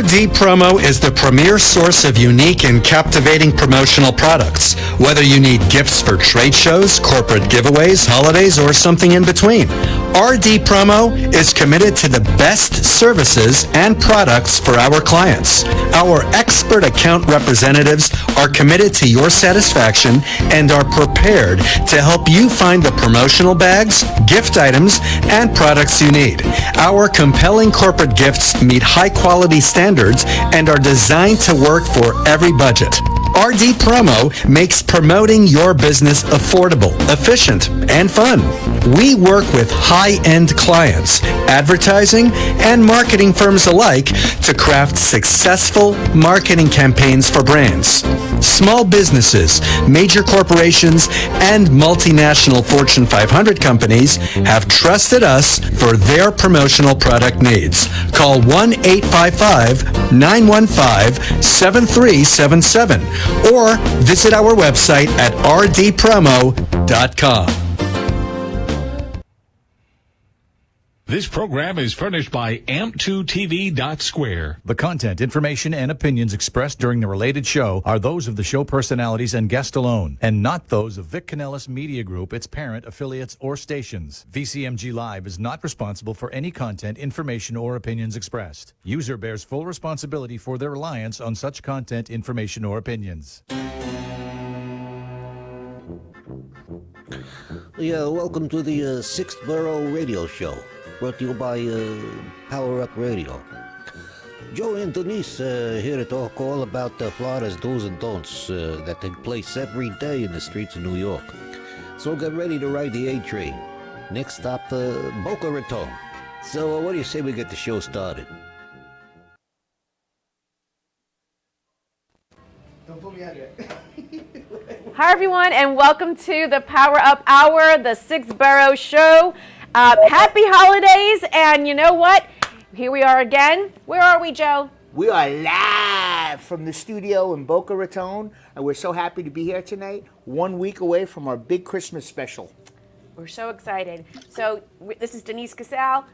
RD Promo is the premier source of unique and captivating promotional products. Whether you need gifts for trade shows, corporate giveaways, holidays, or something in between, RD Promo is committed to the best services and products for our clients. Our expert account representatives are committed to your satisfaction and are prepared to help you find the promotional bags, gift items, and products you need. Our compelling corporate gifts meet high-quality standards and are designed to work for every budget. RD Promo makes promoting your business affordable, efficient, and fun. We work with high-end clients, advertising, and marketing firms alike to craft successful marketing campaigns for brands. Small businesses, major corporations, and multinational Fortune 500 companies have trusted us for their promotional product needs. Call 1-855-915-7377 or visit our website at rdpromo.com. This program is furnished by amp2tv.square. The content, information, and opinions expressed during the related show are those of the show personalities and guests alone, and not those of Vic Canellis Media Group, its parent, affiliates, or stations. VCMG Live is not responsible for any content, information, or opinions expressed. User bears full responsibility for their reliance on such content, information, or opinions. Yeah, welcome to the 6th Borough radio show, brought to you by Power Up Radio. Joe and Denise here to talk all about Florida's do's and don'ts that take place every day in the streets of New York. So get ready to ride the A train. Next stop, Boca Raton. So what do you say we get the show started? Don't put me out there. Hi, everyone, and welcome to the Power Up Hour, the 6th Borough Show. Happy holidays, and you know what? Here we are again. Where are we, Joe? We are live from the studio in Boca Raton, and we're so happy to be here tonight, 1 week away from our big Christmas special. We're so excited. So this is Denise Casal.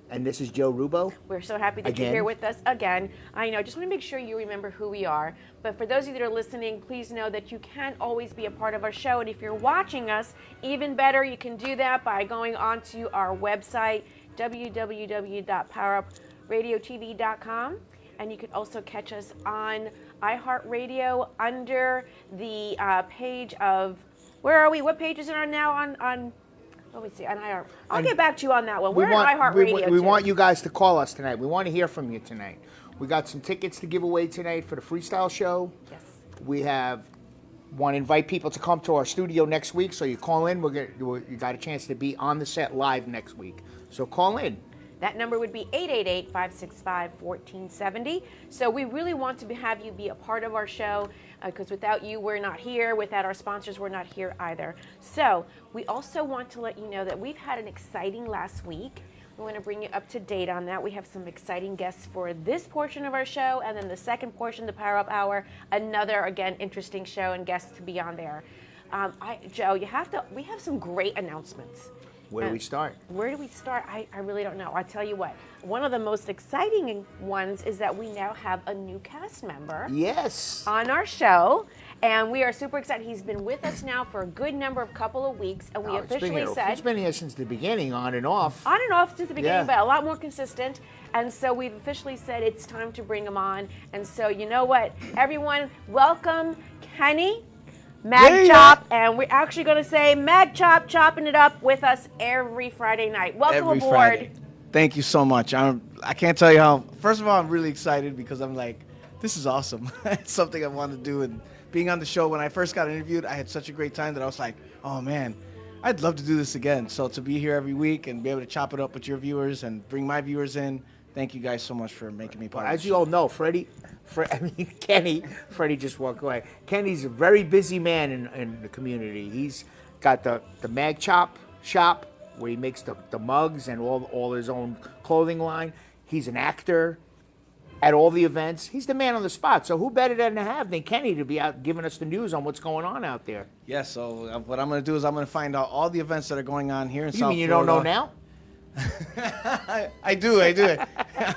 And this is Joe Rubo. We're so happy that you're here with us again. I know, just want to make sure you remember who we are. But for those of you that are listening, please know that you can't always be a part of our show. And if you're watching us, even better, you can do that by going onto our website, www.powerupradiotv.com. And you can also catch us on iHeartRadio under the page of, where are we? What page is it on now on let me see, on iHeart. I'll get back to you on that one. We're on iHeartRadio. We want you guys to call us tonight. We want to hear from you tonight. We got some tickets to give away tonight for the freestyle show. Yes. We want to invite people to come to our studio next week. So you call in. You got a chance to be on the set live next week. So call in. That number would be 888-565-1470. So we really want to have you be a part of our show because without you, we're not here. Without our sponsors, we're not here either. So we also want to let you know that we've had an exciting last week. We want to bring you up to date on that. We have some exciting guests for this portion of our show, and then the second portion, the Power Up Hour, another, again, interesting show and guests to be on there. Joe, we have some great announcements. Where do we start? Where do we start? I really don't know. I'll tell you what. One of the most exciting ones is that we now have a new cast member. Yes. On our show. And we are super excited. He's been with us now for a good couple of weeks. And we officially said... He's been here since the beginning, on and off. On and off since the beginning, but a lot more consistent. And so we've officially said it's time to bring him on. And so you know what? Everyone, welcome Kenny. Mag Chop, and we're actually going to say Mag Chop chopping it up with us every Friday night. Welcome aboard. Friday. Thank you so much. I can't tell you how. First of all, I'm really excited because I'm like, this is awesome. It's something I want to do, and being on the show when I first got interviewed, I had such a great time that I was like, oh man, I'd love to do this again. So to be here every week and be able to chop it up with your viewers and bring my viewers in, thank you guys so much for making me part of it. As you all know, Kenny just walked away. Kenny's a very busy man in the community. He's got the Mag Chop shop where he makes the mugs and all his own clothing line. He's an actor at all the events. He's the man on the spot. So who better than Kenny to be out giving us the news on what's going on out there? Yeah, so what I'm going to do is I'm going to find out all the events that are going on here in South Florida. You mean you don't know now? I do.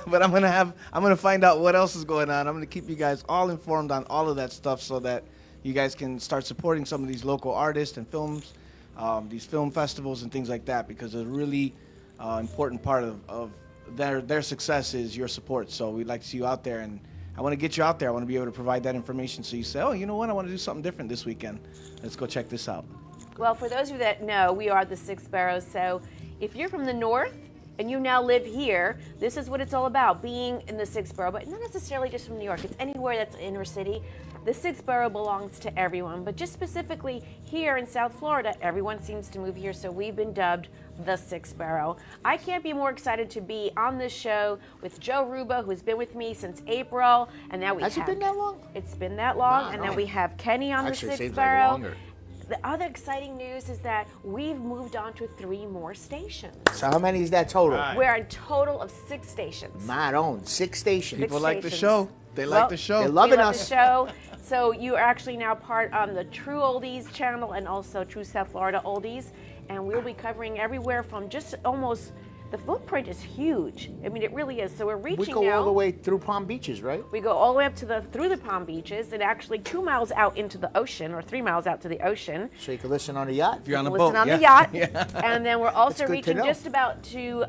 But I'm gonna find out what else is going on. I'm gonna keep you guys all informed on all of that stuff so that you guys can start supporting some of these local artists and films, these film festivals and things like that, because a really important part of their success is your support. So we'd like to see you out there, and I want to get you out there. I want to be able to provide that information so you say, oh, you know what, I want to do something different this weekend. Let's go check this out. Well, for those of you that know, we are the 6th Borough. So if you're from the north and you now live here, this is what it's all about, being in the 6th Borough, but not necessarily just from New York. It's anywhere that's inner city. The 6th Borough belongs to everyone, but just specifically here in South Florida, everyone seems to move here, so we've been dubbed the 6th Borough. I can't be more excited to be on this show with Joe Ruba, who's been with me since April, and now we Has it been that long? It's been that long, Wow, and no. then we have Kenny on Actually, it the 6th seems like Borough. longer. The other exciting news is that we've moved on to 3 more stations. So how many is that total? Right. We're a total of 6 stations. My own 6 stations. People like the stations. show. They like the show. They're We loving love us. the show. So you are actually now part on the True Oldies channel and also True South Florida Oldies. And we'll be covering everywhere from just almost, the footprint is huge. I mean, it really is. So we're reaching We go now. all the way through Palm Beaches, right? We go all the way up to through the Palm Beaches and actually 2 miles out into the ocean, or 3 miles out to the ocean. So you can listen on a yacht. If you're on a Listen boat, on yeah. the yacht. Yeah. And then we're also good to reaching know. just about to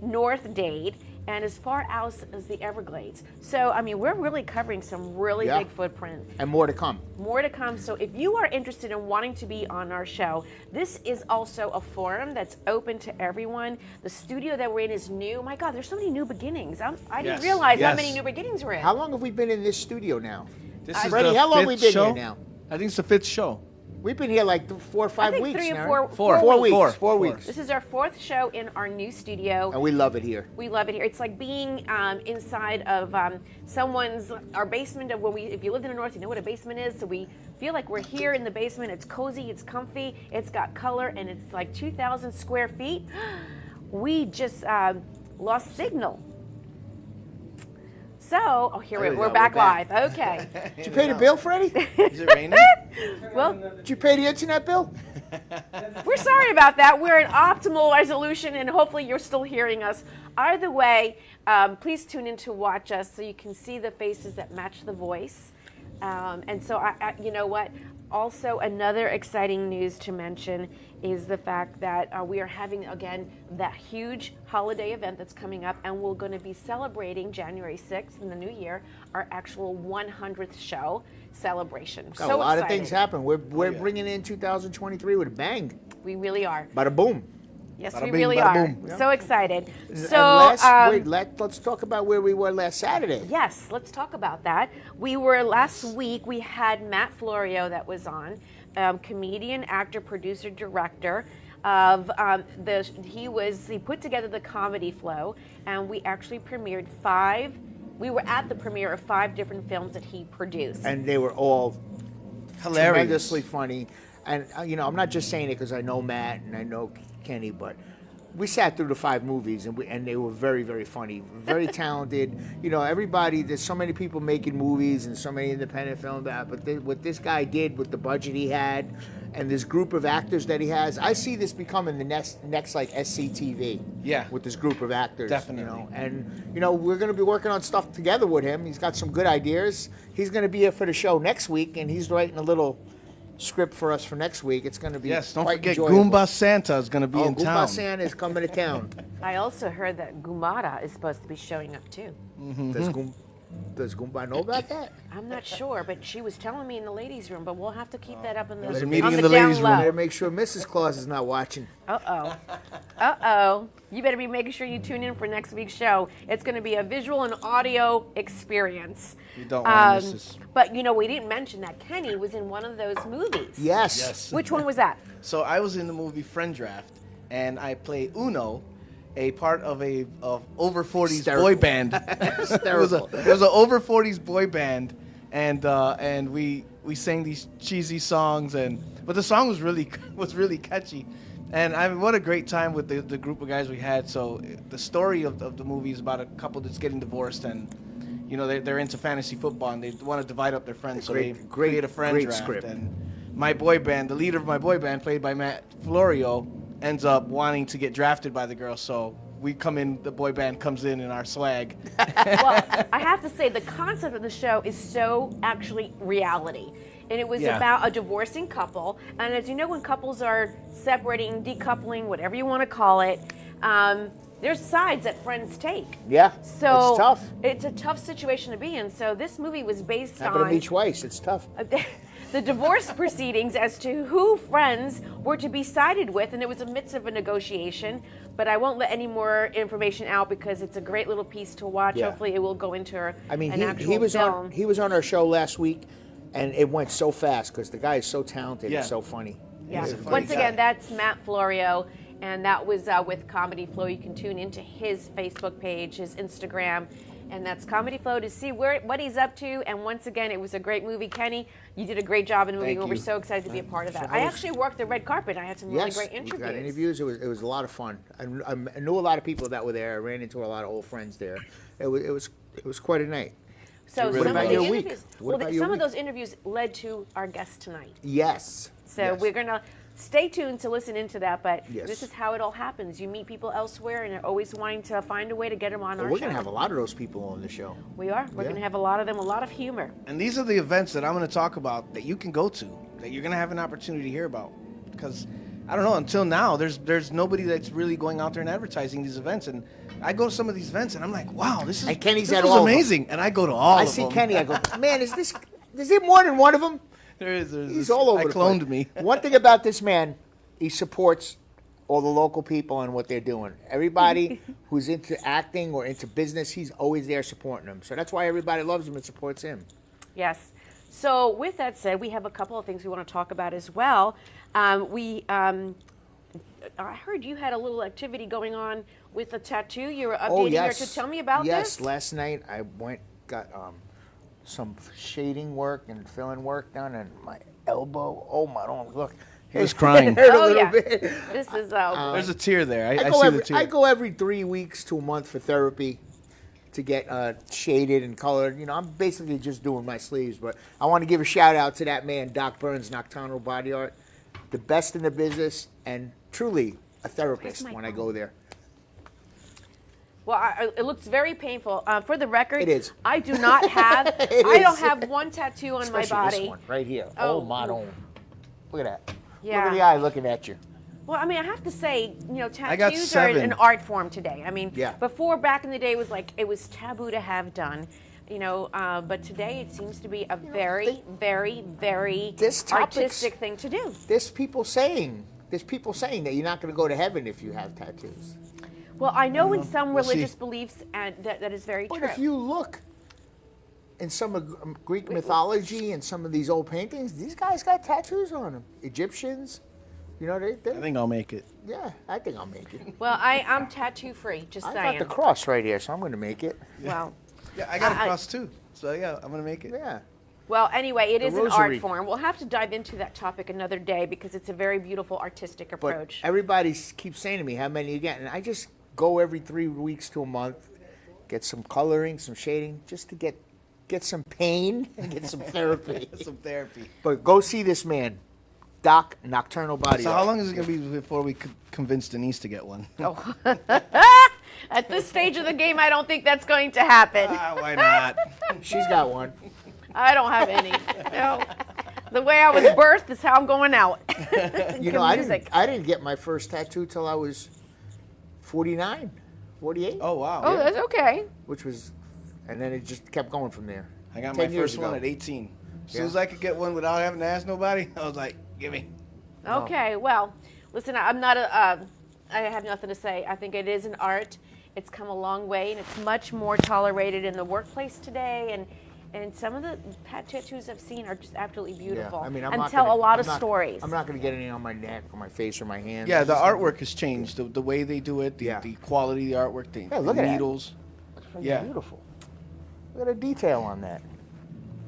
North Dade and as far out as the Everglades. So, I mean, we're really covering some really Yeah. big footprint. And more to come. More to come. So if you are interested in wanting to be on our show, this is also a forum that's open to everyone. The studio that we're in is new. My God, there's so many new beginnings. I didn't Yes, realize how yes. many new beginnings we're in. How long have we been in this studio now? This is Freddie, the how long 5th we been show? here now? I think it's the 5th show. We've been here like 4 or 5 I think weeks 3 or now. 4, Four. 4 weeks. Four. 4 weeks. This is our 4th show in our new studio. And we love it here. We love it here. It's like being inside of our basement of if you lived in the north, you know what a basement is. So we feel like we're here in the basement. It's cozy, it's comfy, it's got color, and it's like 2,000 square feet. We just lost signal. So, here There we we're go, back we're back. live. Okay. Did you pay the bill, Freddie? Is it raining? Well, Did you pay the internet bill? we're sorry about that. We're at optimal resolution, and hopefully you're still hearing us. Either way, please tune in to watch us so you can see the faces that match the voice. And so, you know what? Also, another exciting news to mention is the fact that we are having, again, that huge holiday event that's coming up, and we're going to be celebrating January 6th in the new year, our actual 100th show celebration. Got So a lot of excited. things happen. We're yeah. bringing in 2023 with a bang. We really are. Bada boom. Yes, Bada we bing, really bada are. boom. So excited. And So, let's talk about where we were last Saturday. yes, let's talk about that. We were last week. We had Matt Florio that was on, comedian, actor, producer, director of he put together the Comedy Flow, and we actually premiered 5. We were at the premiere of 5 different films that he produced. And they were all Hilarious. tremendously funny. And, I'm not just saying it because I know Matt and I know Kenny, but we sat through the 5 movies and they were very, very funny, very talented. Everybody, there's so many people making movies and so many independent films, but what this guy did with the budget he had and this group of actors that he has, I see this becoming the next like SCTV. Yeah. With this group of actors. Definitely. And, we're going to be working on stuff together with him. He's got some good ideas. He's going to be here for the show next week, and he's writing a little script for us for next week. It's going to be Yes, don't quite forget enjoyable. Goomba Santa is going to be in Goomba town. Santa is coming to town. I also heard that Gumara is supposed to be showing up too. Does Goomba know about that? I'm not sure, but she was telling me in the ladies' room. But we'll have to keep that up in the There's a on meeting the in the down ladies' room. low. Better make sure Mrs. Claus is not watching. Uh-oh. You better be making sure you tune in for next week's show. It's going to be a visual and audio experience. You don't want to miss this. But, we didn't mention that Kenny was in one of those movies. Yes. Yes. Which one was that? So I was in the movie Friend Draft, and I play Uno, a part of over 40s Hysterical. boy band. Hysterical. It was an over 40s boy band, and we sang these cheesy songs, but the song was really catchy, and what a great time with the group of guys we had. So the story of the movie is about a couple that's getting divorced, and they're into fantasy football, and they want to divide up their friends, so they create a friend great draft. script. And my boy band, the leader of my boy band, played by Matt Florio, ends up wanting to get drafted by the girl. So we come in, the boy band comes in our swag. Well, I have to say the concept of the show is so actually reality. And it was Yeah. about a divorcing couple. And as you know, when couples are separating, decoupling, whatever you want to call it, there's sides that friends take. Yeah, So it's tough. It's a tough situation to be in. So this movie was based Happened to me on twice. It's tough. the divorce proceedings as to who friends were to be sided with, and it was a midst of a negotiation. But I won't let any more information out because it's a great little piece to watch. Yeah. Hopefully, it will go into I mean, an actual he was film. on our show last week, and it went so fast because the guy is so talented Yeah. and so funny. Yeah. He's a funny Once guy. again, that's Matt Florio, and that was with Comedy Flow. You can tune into his Facebook page, his Instagram, and that's Comedy Flow to see what he's up to. And once again, it was a great movie. Kenny, you did a great job in the movie. Thank We're you. so excited to be a part of that. I actually worked the red carpet. I had some really Yes, great we interviews. got interviews. It was a lot of fun. I knew a lot of people that were there. I ran into a lot of old friends there. It was quite a night. So What some about of the your week? interviews, What about your some of week? those interviews led to our guest tonight. Yes. So Yes. we're gonna stay tuned to listen into that. But Yes. this is how it all happens. You meet people elsewhere, and they're always wanting to find a way to get them on our We're show. gonna have a lot of those people on the show. We are. We're Yeah. gonna have a lot of them, a lot of humor. And these are the events that I'm going to talk about that you can go to, that you're going to have an opportunity to hear about. Because, I don't know, until now, there's nobody that's really going out there and advertising these events. And I go to some of these events, and I'm like, wow, this is And Kenny's this at was all of them. amazing. And I go to all I of see them. Kenny. I go, man, is there more than one of them? There's He's all over I the cloned place. me. One thing about this man, he supports all the local people and what they're doing. Everybody who's into acting or into business, he's always there supporting them. So that's why everybody loves him and supports him. Yes. So with that said, we have a couple of things we want to talk about as well. I heard you had a little activity going on with a tattoo. You were updating her to tell me about yes, this. last night I got some shading work and filling work done on my elbow. Oh my, don't look. He was crying. It hurt a Oh little yeah. bit. This is There's a tear there. I go see every, the tear. I go every 3 weeks to a month for therapy to get shaded and colored. You know, I'm basically just doing my sleeves, but I want to give a shout out to that man, Doc Burns, Nocturnal Body Art, the best in the business and truly a therapist Where's my when I phone? go there. Well, it looks very painful. For the record, It is. I do not have. It I don't is. have one tattoo on Especially my body. this one right here. Oh, Oh, my own. Look at that. Yeah. Look at the eye looking at you. Well, I mean, I have to say, you know, I got tattoos are 7. an art form today. I mean, Yeah. before, back in the day, it was like it was taboo to have done, you know. But today, it seems to be a very, very, very This topic's- artistic thing to do. There's people saying that you're not going to go to heaven if you have tattoos. Well, I know in some We'll see. religious beliefs, and that is very But true. if you look in some of Greek mythology and some of these old paintings, these guys got tattoos on them. Egyptians, you know, they I think I'll make it. yeah, I think I'll make it. Well, I'm tattoo free. Just I saying. got the cross right here, so I'm going to make it. Well. Yeah, I got a I- cross too. So yeah, I'm gonna make it. Yeah. Well, anyway, it The is an rosary. art form. We'll have to dive into that topic another day because it's a very beautiful artistic But approach. everybody keeps saying to me, how many you get? And I just go every 3 weeks to a month, get some coloring, some shading, just to get some pain and get some therapy. Some therapy. But go see this man, Doc Nocturnal Body So Art. how long is it gonna be before we could convince Denise to get one? Oh. At this stage of the game, I don't think that's going to happen. Why not? She's got one. I don't have any. No. The way I was birthed is how I'm going out. You know, I music. didn't get my first tattoo till I was 49, 48, Oh wow. Oh, that's okay. which was, and then it just kept going from there. I got 10 my years first one ago. at 18. As soon Yeah. as I could get one without having to ask nobody, I was like, give me. Okay, well, listen, I'm not I have nothing to say. I think it is an art. It's come a long way, and it's much more tolerated in the workplace today. And some of the tattoos I've seen are just absolutely beautiful. Yeah, I mean, I'm and not tell gonna- a lot I'm of not- stories. I'm not going to get any on my neck or my face or my hands. Yeah, It's the just- artwork has changed. The way they do it, the, Yeah. the quality of the artwork, the, Yeah, look the at that. needles. It's freaking Yeah. beautiful. Look at the detail on that.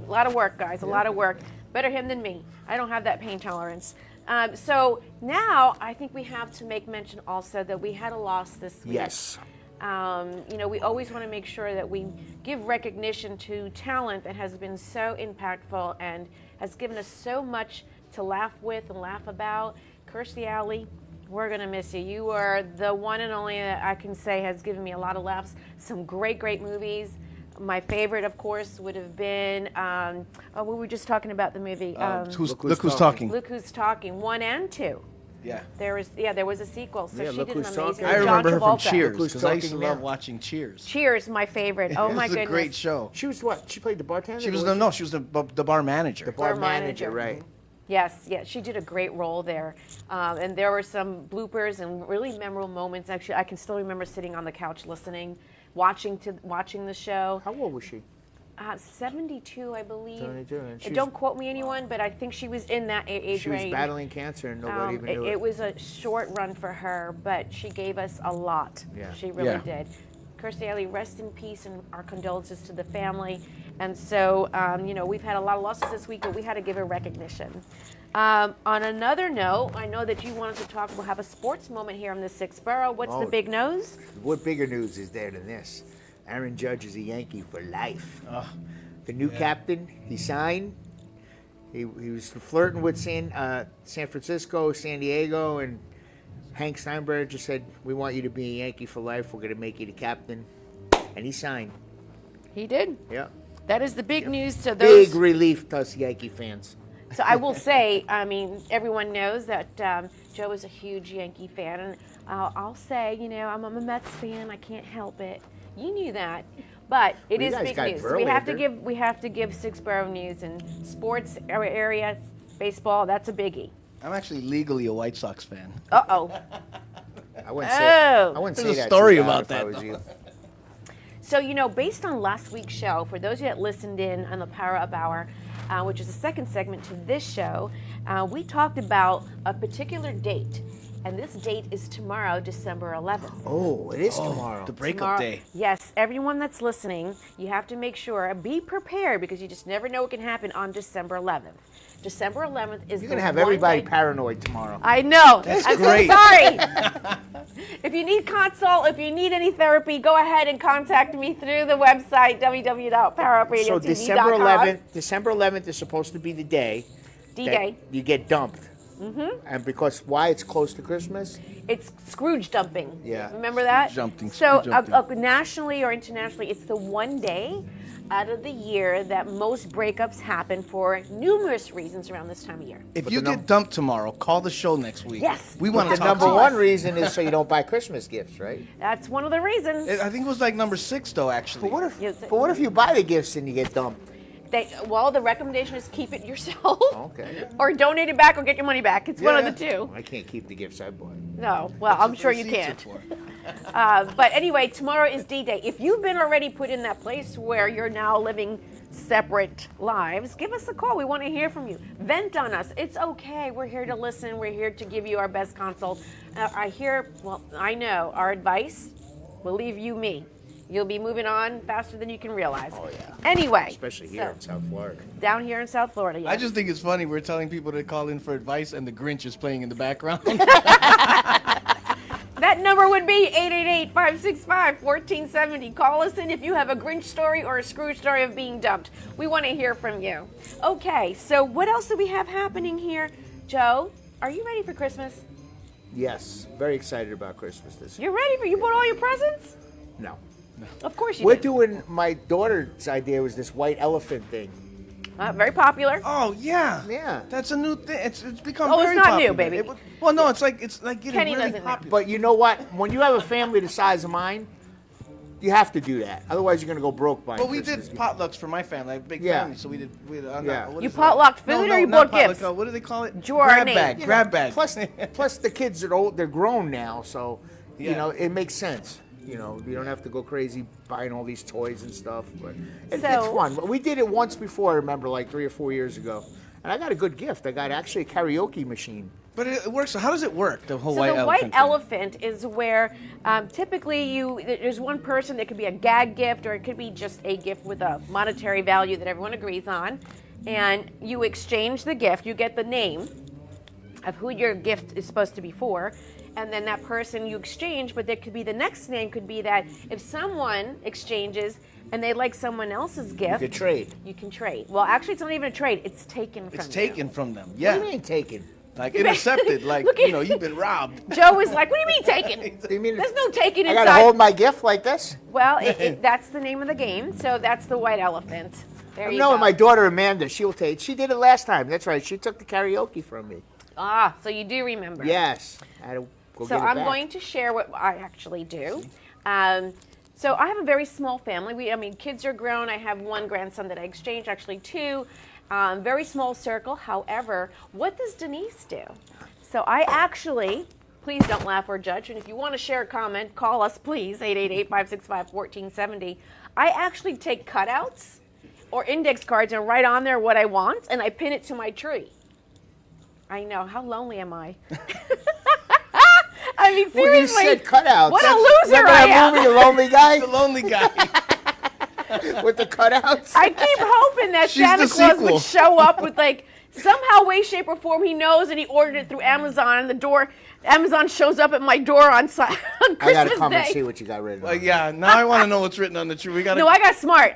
A lot of work, guys. A lot of work. Better him than me. I don't have that pain tolerance. So now I think we have to make mention also that we had a loss this week. Yes. You know, we always want to make sure that we give recognition to talent that has been so impactful and has given us so much to laugh with and laugh about. Kirstie Alley, We're going to miss you. You are the one and only that I can say has given me a lot of laughs. Some great, great movies. My favorite, of course, would have been, we were just talking about the movie. Look Who's Talking. Look Who's Talking, 1 and 2. Yeah. There was a sequel. So Yeah, she Look did an Who's amazing Talking. I John remember her from Travolta. Cheers Who's because I used to Talking love now? watching Cheers. Cheers, my favorite. Oh my It was goodness. a great show. She was what? She played the bartender? She was Or she was the bar manager. the bar Bar manager, manager. right? Yes, she did a great role there. And there were some bloopers and really memorable moments. Actually, I can still remember sitting on the couch listening, watching the show. How old was she? 72, I believe. 72, and she Don't quote me anyone, but I think she was in that age She was range. battling cancer and nobody even knew It was a short run for her, but she gave us a lot. Yeah. She really Yeah. did. Kirstie Alley, rest in peace, and our condolences to the family. And so, we've had a lot of losses this week, but we had to give her recognition. On another note, I know that you wanted to talk. We'll have a sports moment here in the 6th Borough. What's the big news? What bigger news is there than this? Aaron Judge is a Yankee for life. The new captain, he signed. He was flirting with San Francisco, San Diego, and Hank Steinberg just said, "We want you to be a Yankee for life. We're going to make you the captain," and he signed. He did. Yeah, That is the big news to those. big relief to us Yankee fans. So I will say, everyone knows that Joe is a huge Yankee fan, and I'll say, I'm a Mets fan. I can't help it. You knew that, but it Well, is you guys big got news. Verlander. We have to give 6th Borough news and sports area, baseball. That's a biggie. I'm actually legally a White Sox fan. Uh-oh. I wouldn't say that There's too a story loud about if I that, was though. you. So, based on last week's show, for those of you that listened in on the Power Up Hour, which is the second segment to this show, we talked about a particular date. And this date is tomorrow, December 11th. Oh, it is tomorrow. The breakup Tomorrow- day. Yes, everyone that's listening, you have to make sure, be prepared because you just never know what can happen on December 11th. December 11th is You're the gonna have one everybody day- paranoid tomorrow. I know. That's I'm great. so sorry. If you need consult, if you need any therapy, go ahead and contact me through the website, www.powerupradiotv.com. So December 11th is supposed to be the day D-Day. that you get dumped. Mm-hmm. And because why? It's close to Christmas. It's Scrooge dumping. Yeah. Remember that? Jumping, So Scrooge jumping. nationally or internationally, it's the one day out of the year that most breakups happen for numerous reasons around this time of year. If you get dumped tomorrow, call the show next week. Yes. We want to The talk number to you. one reason is so you don't buy Christmas gifts, right? That's one of the reasons. I think it was like number 6, though, actually. Yes. But what if you buy the gifts and you get dumped? The recommendation is keep it yourself. Okay. Or donate it back or get your money back. It's one of the two. I can't keep the gifts I bought. No. Well, I'm sure you Receipts can't. are for. But anyway, tomorrow is D-Day. If you've been already put in that place where you're now living separate lives, give us a call. We want to hear from you. Vent on us. It's okay. We're here to listen. We're here to give you our best counsel. I know our advice will leave you me. You'll be moving on faster than you can realize. Oh, yeah. Anyway. Especially here in South Florida. Down here in South Florida, yes. I just think it's funny. We're telling people to call in for advice, and the Grinch is playing in the background. That number would be 888-565-1470. Call us in if you have a Grinch story or a Scrooge story of being dumped. We want to hear from you. Okay, so what else do we have happening here? Joe, are you ready for Christmas? Yes, very excited about Christmas this year. You're ready for, you bought all your presents? No. Of course you We're did. doing, my daughter's idea was this white elephant thing. Very popular. Oh yeah, Yeah. That's a new thing. It's become Oh, it's very not popular. new, baby. No, it's like getting Kenny really doesn't know. popular. But you know what? When you have a family the size of mine, you have to do that. Otherwise, you're going to go broke buying But we did Christmas gifts. potlucks for my family. I have a big Yeah. family, so we did. Yeah. What You is it? potlucked food or you not bought gifts? potluck, what do they call it? Drawer grab name. bag. You Grab bag. Plus the kids are old, they're grown now, so you Yeah. know it makes sense. You know, you don't have to go crazy buying all these toys and stuff. But it's So- fun. We did it once before, I remember, like 3 or 4 years ago, and I got a good gift. I got actually a karaoke machine. But it works. So how does it work? The whole So white the elephant. white elephant is where typically there's one person that could be a gag gift or it could be just a gift with a monetary value that everyone agrees on, and you exchange the gift. You get the name of who your gift is supposed to be for, and then that person you exchange. But there could be the next name could be that if someone exchanges and they like someone else's gift, You could trade. You can trade. Well, actually, it's not even a trade. It's taken from It's you. taken from them. What Yeah. do you mean taken? Like intercepted, like, you've been robbed. Joe was like, what do you mean taken? You mean There's no taking I inside. gotta hold my gift like this? Well, that's the name of the game, so that's the white elephant. There you No, go. my daughter Amanda, she'll take. She did it last time. That's right. She took the karaoke from me. Ah, so you do remember. Yes. I had to go So get it I'm back. going to share what I actually do. So I have a very small family. Kids are grown. I have one grandson that I exchanged, actually two. Very small circle. However, what does Denise do? So I actually, please don't laugh or judge. And if you want to share a comment, call us, please, 888-565-1470. I actually take cutouts or index cards and write on there what I want, and I pin it to my tree. I know. How lonely am I? I mean, seriously. Well, you said cutouts. What a loser I am. Movie, The Lonely Guy? The lonely guy. With the cutouts? I keep hoping that She's Santa the Claus sequel. would show up with somehow, way, shape, or form he knows, and he ordered it through Amazon, and Amazon shows up at my door on Christmas I gotta come Day. and see what you got written on. Yeah, now I want to know what's written on the tree. We got No, I got smart.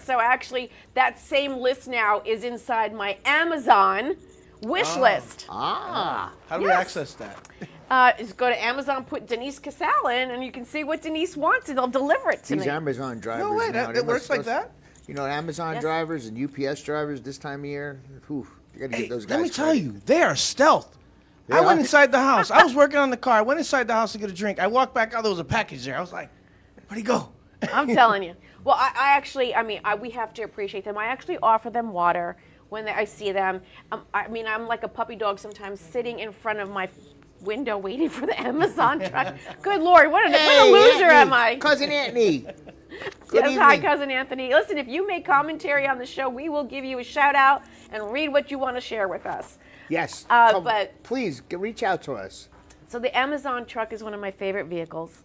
So actually, that same list now is inside my Amazon wish list. Ah. How do we access that? Just go to Amazon, put Denise Casal in, and you can see what Denise wants, and they'll deliver it to These me. Amazon drivers. No way, now, that they works must- like that? Amazon Yes. drivers and UPS drivers this time of year. Whew, you gotta give those guys Let me tell credit. you, they are stealth. They I went are. inside the house. I was working on the car. I went inside the house to get a drink. I walked back out. There was a package there. I was like, where'd he go? I'm telling you. Well, I actually, we have to appreciate them. I actually offer them water when I see them. I'm like a puppy dog sometimes sitting in front of my window waiting for the Amazon truck. Good Lord, what a loser Anthony, am I? Cousin Anthony. Good Yes, hi, evening. Cousin Anthony. Listen, if you make commentary on the show, we will give you a shout out and read what you want to share with us. Yes. But- please reach out to us. So the Amazon truck is one of my favorite vehicles.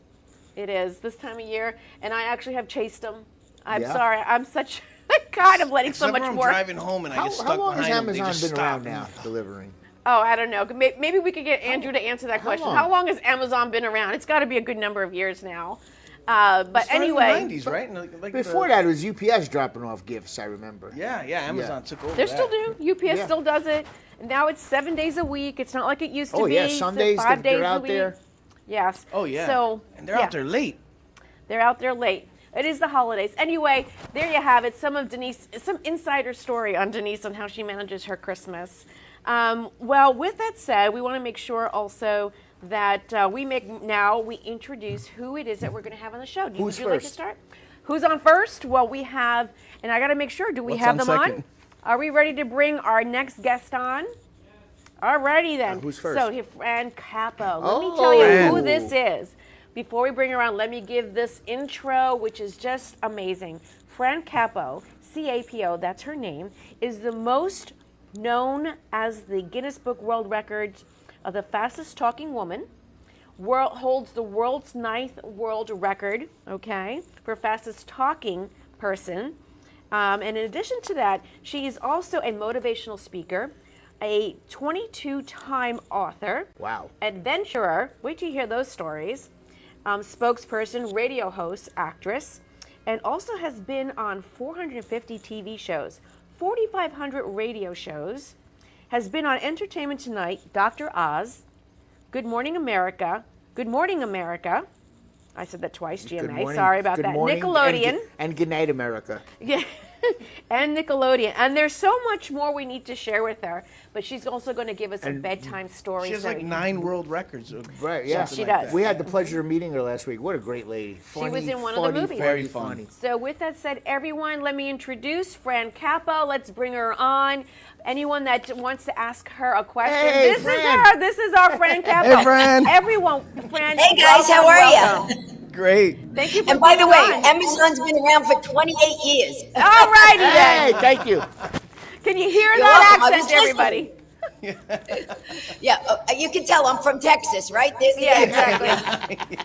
It is this time of year, and I actually have chased them. I'm Yeah? sorry. I'm such God. I'm letting so Except much when I'm work. driving home and I get stuck How long has behind them, they Amazon just been around stop. now delivering? Oh, I don't know. Maybe we could get Andrew to answer that question. long? How long has Amazon been around? It's got to be a good number of years now. But Started anyway, in the 90s, right? Like Before that, it was UPS dropping off gifts, I remember. Yeah, Amazon took over they that. still do. UPS Yeah. still does it. And now it's 7 days a week. It's not like it used to Oh, be. yeah, It's Sundays, 5 days they're a out week. there. Yes. Oh, yeah. So and they're out there late. They're out there late. It is the holidays. Anyway, there you have it. Some insider story on Denise on how she manages her Christmas. Well, with that said, we want to make sure also that we introduce who it is that we're going to have on the show. Who's Would you like to first? start? Who's on first? Well, we have, and I got to make sure, do we What's have on them second? on? Are we ready to bring our next guest on? Alrighty then. Who's first? So, Fran Capo. Let me tell you Fran. who this is. Before we bring her on, let me give this intro, which is just amazing. Fran Capo, C-A-P-O, that's her name, is the most known as the Guinness Book World Records of the fastest talking woman. Holds the world's 9th world record, okay, for fastest talking person. And in addition to that, she is also a motivational speaker, a 22-time author, Wow. adventurer, wait till you hear those stories, spokesperson, radio host, actress, and also has been on 450 TV shows, 4,500 radio shows, has been on Entertainment Tonight, Dr. Oz, Good Morning America, Good Morning America. I said that twice, Good GMA. morning. Sorry about Good that. morning, Nickelodeon. And Good Night America. Yeah. And Nickelodeon. And there's so much more we need to share with her, but she's also going to give us a bedtime story. She has so like we- 9 world records. Right, yeah. She does. We had the pleasure of meeting her last week. What a great lady. She was Funny, in one of the funny, movies. Very funny. So with that said, everyone, let me introduce Fran Capo. Let's bring her on. Anyone that wants to ask her a question, Hey, this is Fran. her. This is our Fran Capo. Hey, Fran. Everyone, Fran. Hey, guys, how are welcome. you? Great. Thank you for And by the being way, on. Amazon's been around for 28 years. All righty Hey, then. thank you. Can you hear You're that welcome. I accent, was everybody? Yeah, you can tell I'm from Texas, right? There's the Yeah, accent. exactly.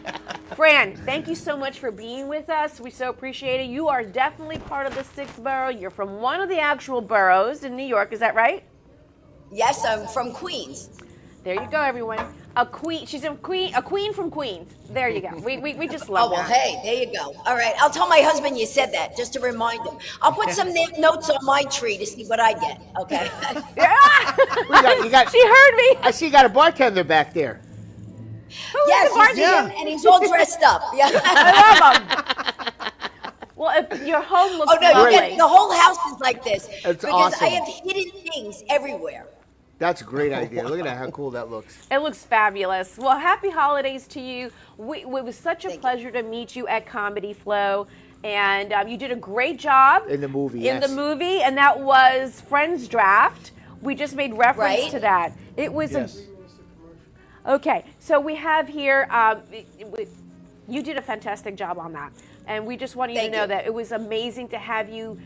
Fran, thank you so much for being with us. We so appreciate it. You are definitely part of the 6th Borough. You're from one of the actual boroughs in New York. Is that right? Yes, I'm from Queens. There you go, everyone. A queen. She's a queen from Queens. There you go. We just love Oh, well, that. hey, there you go. All right. I'll tell my husband you said that just to remind him. I'll put some notes on my tree to see what I get. Okay. You got, She heard me. I see you got a bartender back there. Yes, the he's him, and he's all dressed up. Yeah. I love them. Well, if your home looks Oh, no, lovely. the whole house is like this. That's because awesome. I have hidden things everywhere. That's a great idea. Look at that, how cool that looks. It looks fabulous. Well, happy holidays to you. It was such a Thank you. pleasure to meet you at Comedy Flow. And you did a great job. In the movie, In yes. the movie, and that was Friends Draft. We just made reference Right. to that. It was Yes. Okay, so we have here, you did a fantastic job on that. And we just want you Thank to know you. that it was amazing to have you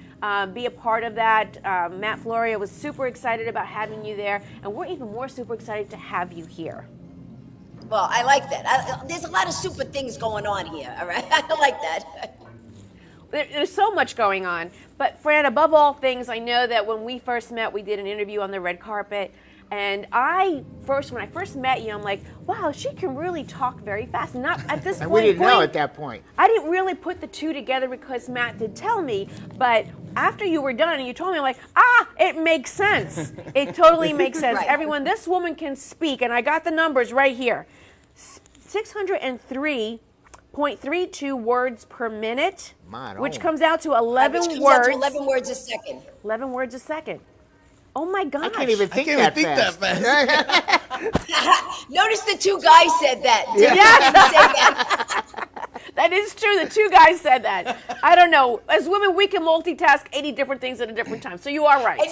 be a part of that. Matt Floria was super excited about having you there, and we're even more super excited to have you here. Well, I like that. There's a lot of super things going on here. All right. I like that. There's so much going on. But Fran, above all things, I know that when we first met, we did an interview on the red carpet. And when I first met you, I'm like, wow, she can really talk very fast. Not at this And point. we didn't know at that point. I didn't really put the two together because Matt did tell me. But after you were done and you told me, I'm like, it makes sense. It totally makes sense. Right. Everyone, this woman can speak. And I got the numbers right here. 603.32 words per minute, which comes out to 11 Which comes words. out to 11 words a second. 11 words a second. Oh my gosh. I can't even think, I can't even think that fast. Notice the two guys said that. Yeah. Say that. That is true. The two guys said that. I don't know. As women, we can multitask 80 different things at a different time. So you are right. And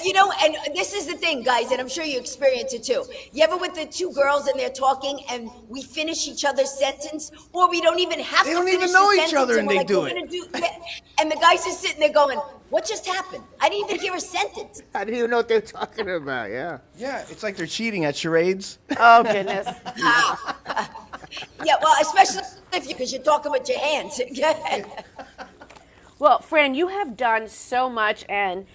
and this is the thing, guys, and I'm sure you experience it too. You ever with the two girls and they're talking and we finish each other's sentence, or we don't even have They to don't finish even know the each sentence, other and we're they like, do we're it. gonna and the guys are sitting there going, what just happened? I didn't even hear a sentence. I didn't even know what they were talking about, yeah. Yeah, it's like they're cheating at charades. Oh, goodness. Yeah, well, especially because you're talking with your hands. Well, Fran, you have done so much, and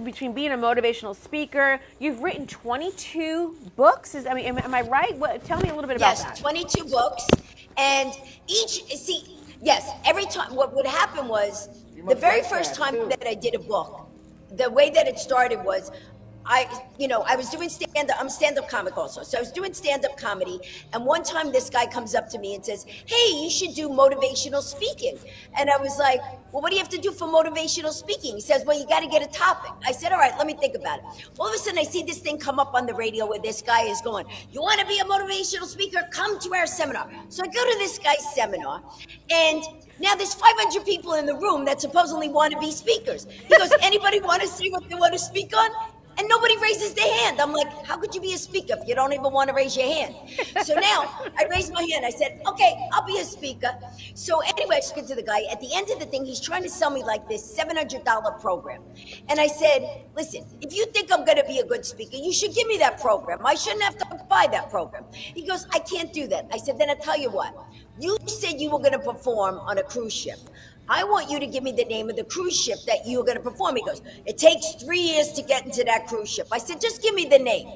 between being a motivational speaker, you've written 22 books. Am I right? Tell me a little bit about Yes, that. 22 books, and every time, what would happen was, the very first time that I did a book, the way that it started was, I was doing stand-up. I'm a stand-up comic also. So I was doing stand-up comedy. And one time this guy comes up to me and says, hey, you should do motivational speaking. And I was like, well, what do you have to do for motivational speaking? He says, well, you got to get a topic. I said, all right, let me think about it. All of a sudden, I see this thing come up on the radio where this guy is going, you want to be a motivational speaker? Come to our seminar. So I go to this guy's seminar, and now there's 500 people in the room that supposedly want to be speakers. He goes, anybody want to say what they want to speak on? And nobody raises their hand. I'm like, how could you be a speaker if you don't even want to raise your hand? So now I raised my hand. I said, okay, I'll be a speaker. So anyway, I speak to the guy. At the end of the thing, he's trying to sell me like this $700 program. And I said, listen, if you think I'm going to be a good speaker, you should give me that program. I shouldn't have to buy that program. He goes, I can't do that. I said, then I'll tell you what. You said you were going to perform on a cruise ship. I want you to give me the name of the cruise ship that you're going to perform. He goes, it takes 3 years to get into that cruise ship. I said, just give me the name.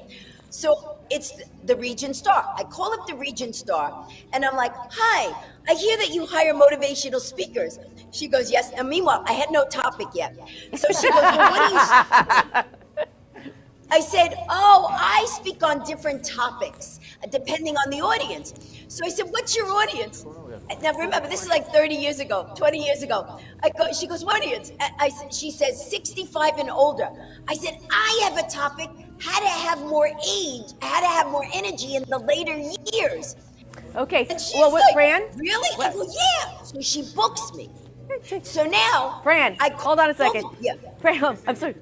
So it's the Regent Star. I call up the Regent Star, and I'm like, hi, I hear that you hire motivational speakers. She goes, yes. And meanwhile, I had no topic yet. So she goes, well, what do you I said, oh, I speak on different topics, depending on the audience. So I said, what's your audience? Now remember, this is like 30 years ago, 20 years ago. She goes, what audience? She says 65 and older. I said, I have a topic, how to have more age, how to have more energy in the later years. Okay, And she's well, like, Fran? really? I go, yeah. So she books me. So now, Fran, hold on a second. Yeah. Fran, I'm sorry.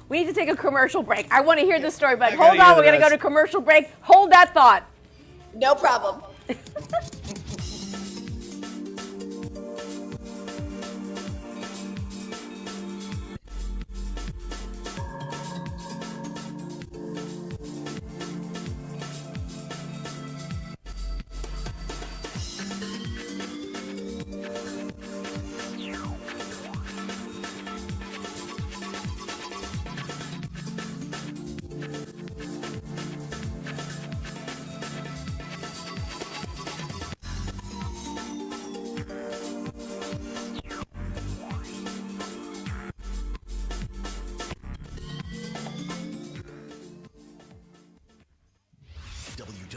We need to take a commercial break. I want to hear this story, but I hold gotta hear on. We're the going to go rest. to commercial break. Hold that thought. No problem.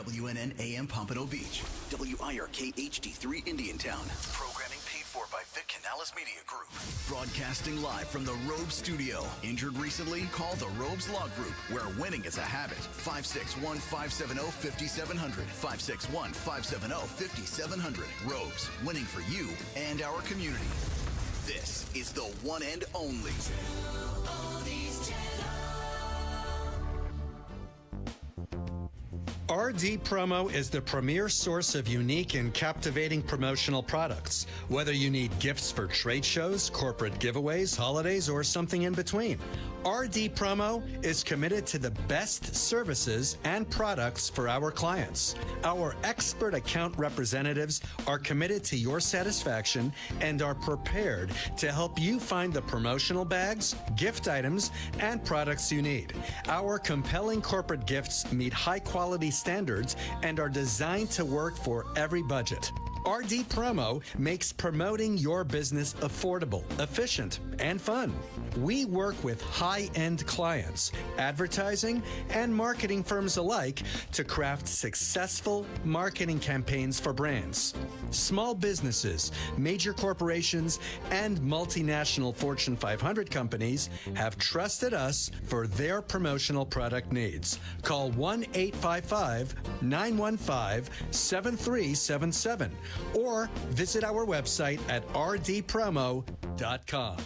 WNN AM Pompano Beach, WIRK HD3 Indiantown. Programming paid for by Vic Canales Media Group. Broadcasting live from the Robes Studio. Injured recently? Call the Robes Law Group, where winning is a habit. 561-570-5700. 561-570-5700. Robes, winning for you and our community. This is the one and only RD Promo is the premier source of unique and captivating promotional products. Whether you need gifts for trade shows, corporate giveaways, holidays, or something in between, RD Promo is committed to the best services and products for our clients. Our expert account representatives are committed to your satisfaction and are prepared to help you find the promotional bags, gift items, and products you need. Our compelling corporate gifts meet high-quality standards and are designed to work for every budget. RD Promo makes promoting your business affordable, efficient, and fun. We work with high-end clients, advertising, and marketing firms alike to craft successful marketing campaigns for brands. Small businesses, major corporations, and multinational Fortune 500 companies have trusted us for their promotional product needs. Call 1-855-915-7377 or visit our website at rdpromo.com.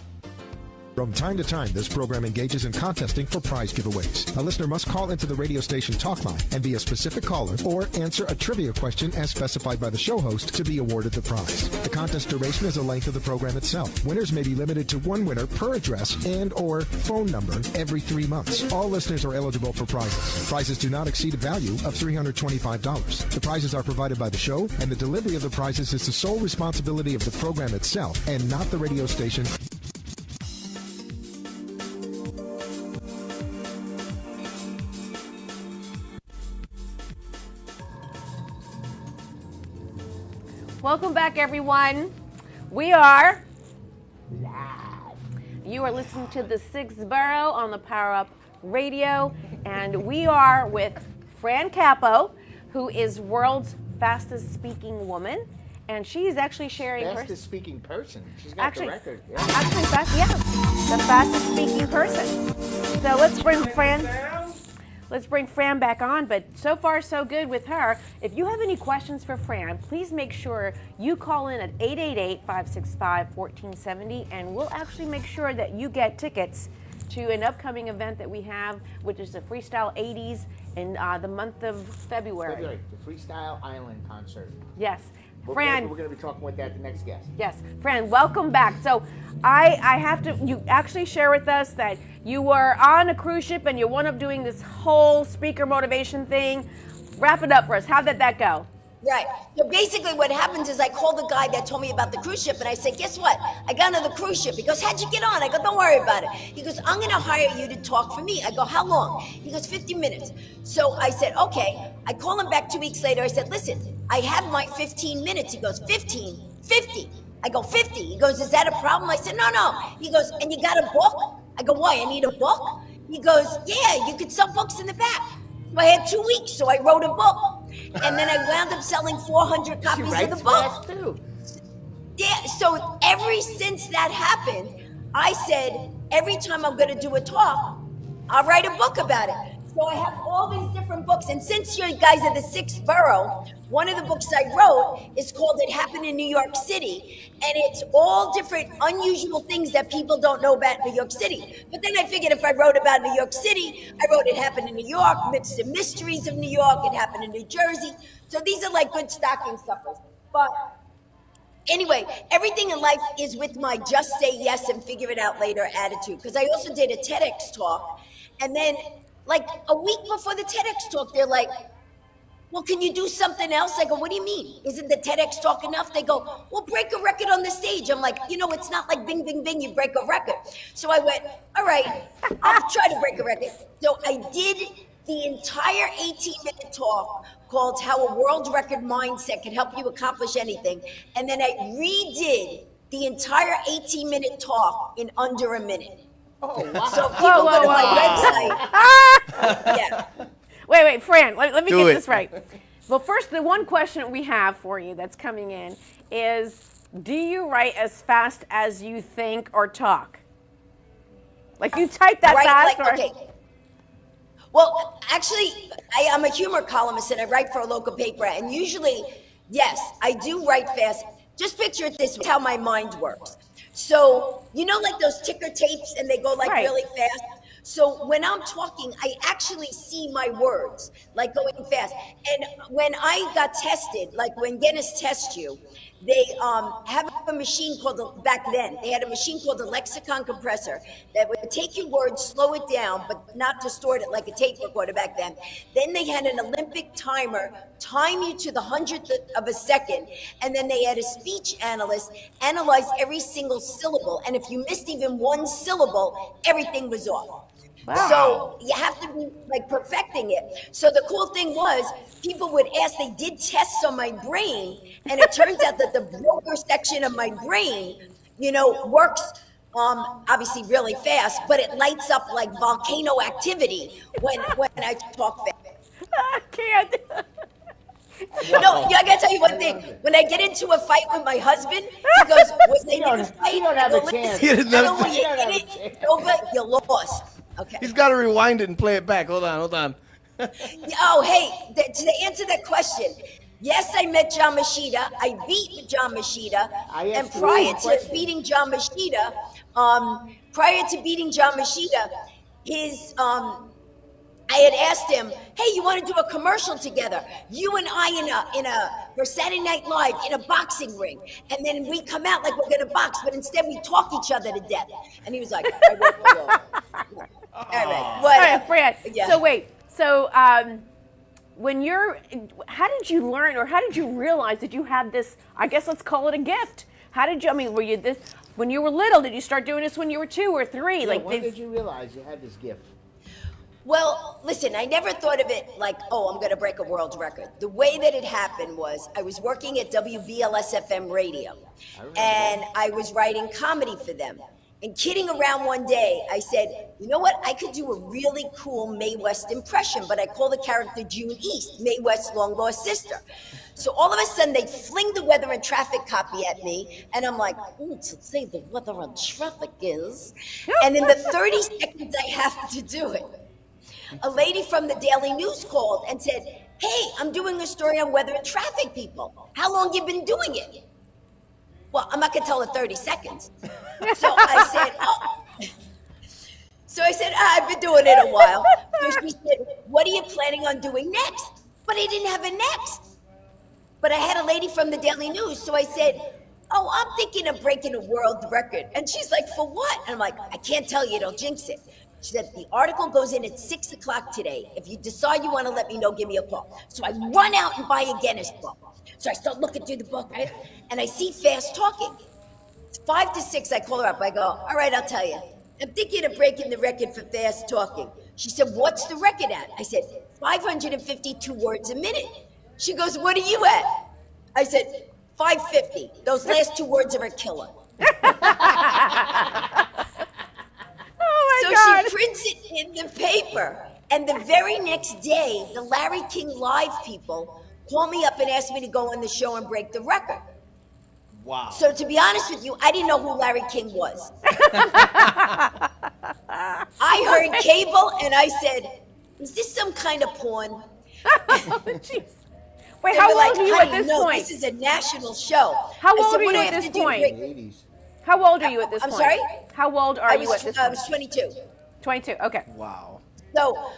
From time to time, this program engages in contesting for prize giveaways. A listener must call into the radio station talk line and be a specific caller or answer a trivia question as specified by the show host to be awarded the prize. The contest duration is the length of the program itself. Winners may be limited to one winner per address and or phone number every 3 months. All listeners are eligible for prizes. Prizes do not exceed a value of $325. The prizes are provided by the show, and the delivery of the prizes is the sole responsibility of the program itself and not the radio station. Welcome back, everyone. We are live. You are listening to the 6th Borough on the Power Up Radio, and we are with Fran Capo, who is world's fastest speaking woman, and she is actually sharing fastest speaking person. She's got the record. Yeah. Actually, the fastest speaking person. So let's bring Fran back on, but so far so good with her. If you have any questions for Fran, please make sure you call in at 888-565-1470, and we'll actually make sure that you get tickets to an upcoming event that we have, which is the Freestyle 80s in the month of February. The Freestyle Island concert. Yes. Fran, we're going to be talking with the next guest. Yes. Fran, welcome back. So I have to, you actually share with us that you were on a cruise ship and you wound up doing this whole speaker motivation thing. Wrap it up for us. How did that go? Right. So basically what happens is I called the guy that told me about the cruise ship and I said, guess what? I got on the cruise ship. He goes, how'd you get on? I go, don't worry about it. He goes, I'm going to hire you to talk for me. I go, how long? He goes, 50 minutes. So I said, okay. I call him back 2 weeks later. I said, listen, I have my 15 minutes. He goes, 15, 50. I go, 50. He goes, is that a problem? I said, no. He goes, and you got a book? I go, why? I need a book? He goes, yeah, you could sell books in the back. So I had 2 weeks, so I wrote a book. And then I wound up selling 400 copies of the book. Too. Yeah, so ever since that happened, I said, every time I'm going to do a talk, I'll write a book about it. So I have all these different books. And since you guys are the 6th Borough, one of the books I wrote is called It Happened in New York City. And it's all different unusual things that people don't know about New York City. But then I figured if I wrote about New York City, I wrote It Happened in New York, Myths and Mysteries of New York, It Happened in New Jersey. So these are like good stocking stuffers. But anyway, everything in life is with my just say yes and figure it out later attitude. Because I also did a TEDx talk. And then like a week before the TEDx talk, they're like, well, can you do something else? I go, what do you mean? Isn't the TEDx talk enough? They go, well, break a record on the stage. I'm like, it's not like bing, bing, bing, you break a record. So I went, all right, I'll try to break a record. So I did the entire 18-minute talk called How a World Record Mindset Can Help You Accomplish Anything. And then I redid the entire 18-minute talk in under a minute. Oh, wow. So people go to my website. Yeah. Wait, Fran, let me get this right. Well, first, the one question we have for you that's coming in is, do you write as fast as you think or talk? Like you type that fast? Like, okay. Well, actually, I'm a humor columnist and I write for a local paper. And usually, yes, I do write fast. Just picture it this way, how my mind works. So, you know, like those ticker tapes and they go like really fast? So when I'm talking, I actually see my words like going fast. And when I got tested, like when Guinness tests you, they have a machine called, back then, they had a machine called a lexicon compressor that would take your words, slow it down, but not distort it like a tape recorder back then. Then they had an Olympic timer, time you to the 100th of a second, and then they had a speech analyst analyze every single syllable. And if you missed even one syllable, everything was off. Wow. So you have to be like perfecting it. So the cool thing was people would ask, they did tests on my brain, and it turns out that the broker section of my brain, you know, works obviously really fast, but it lights up like volcano activity when I talk fast. I can't. No, I gotta tell you one thing. When I get into a fight with my husband, he goes, "Was they in a fight?" You don't have a chance. You lost. Okay. He's got to rewind it and play it back. Hold on. Oh, hey, to answer that question, yes, I met John Machida. I beat John Machida. And prior to beating John Machida, I had asked him, hey, you want to do a commercial together? You and I for Saturday Night Live in a boxing ring. And then we come out like we're going to box, but instead we talk each other to death. And he was like, I won't go on. All right, Fran. Yeah. So wait, how did you learn, or how did you realize that you had this, I guess let's call it a gift? How did you, were you this, when you were little, did you start doing this when you were 2 or 3? Yeah, when did you realize you had this gift? Well, listen, I never thought of it like, oh, I'm going to break a world record. The way that it happened was I was working at WVLS FM radio, and I was writing comedy for them. And kidding around one day, I said, you know what? I could do a really cool Mae West impression, but I call the character June East, Mae West's long-lost sister. So all of a sudden, they fling the weather and traffic copy at me, and I'm like, to say the weather and traffic is. And in the 30 seconds I have to do it, a lady from the Daily News called and said, hey, I'm doing a story on weather and traffic, people. How long you been doing it? Well, I'm not going to tell her 30 seconds. So I said, oh. So I said, I've been doing it a while. So she said, what are you planning on doing next? But I didn't have a next. But I had a lady from the Daily News. So I said, oh, I'm thinking of breaking a world record. And she's like, for what? And I'm like, I can't tell you, it'll jinx it. She said, the article goes in at 6 o'clock today. If you decide you want to let me know, give me a call. So I run out and buy a Guinness book. So I start looking through the book, right? And I see fast talking. It's 5 to 6, I call her up. I go, all right, I'll tell you. I'm thinking of breaking the record for fast talking. She said, what's the record at? I said, 552 words a minute. She goes, what are you at? I said, 550. Those last 2 words are a killer. So God. She prints it in the paper. And the very next day, the Larry King Live people call me up and ask me to go on the show and break the record. Wow. So to be honest with you, I didn't know who Larry King was. I heard cable and I said, is this some kind of porn? Jeez. Wait, how old are you at this point? This is a national show. How old are you at this point? How old are you at this point? I'm sorry? How old are you at this point? I was 22. 22, okay. Wow. So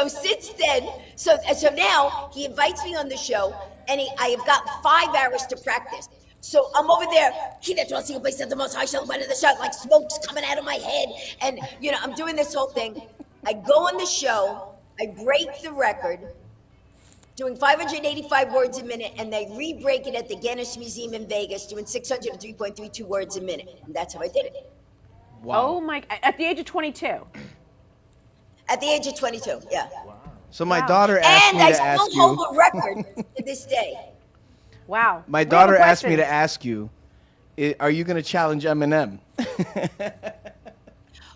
since then, so now he invites me on the show, and I have got 5 hours to practice. So I'm over there, the most high show, the shot, like smoke's coming out of my head, and I'm doing this whole thing. I go on the show, I break the record, doing 585 words a minute, and they re-break it at the Guinness Museum in Vegas, doing 603.32 words a minute. And that's how I did it. Wow. Oh my, at the age of 22? At the age of 22, yeah. Wow. So my daughter asked me to ask you. And I still hold the record to this day. Wow. My daughter asked me to ask you, are you going to challenge Eminem?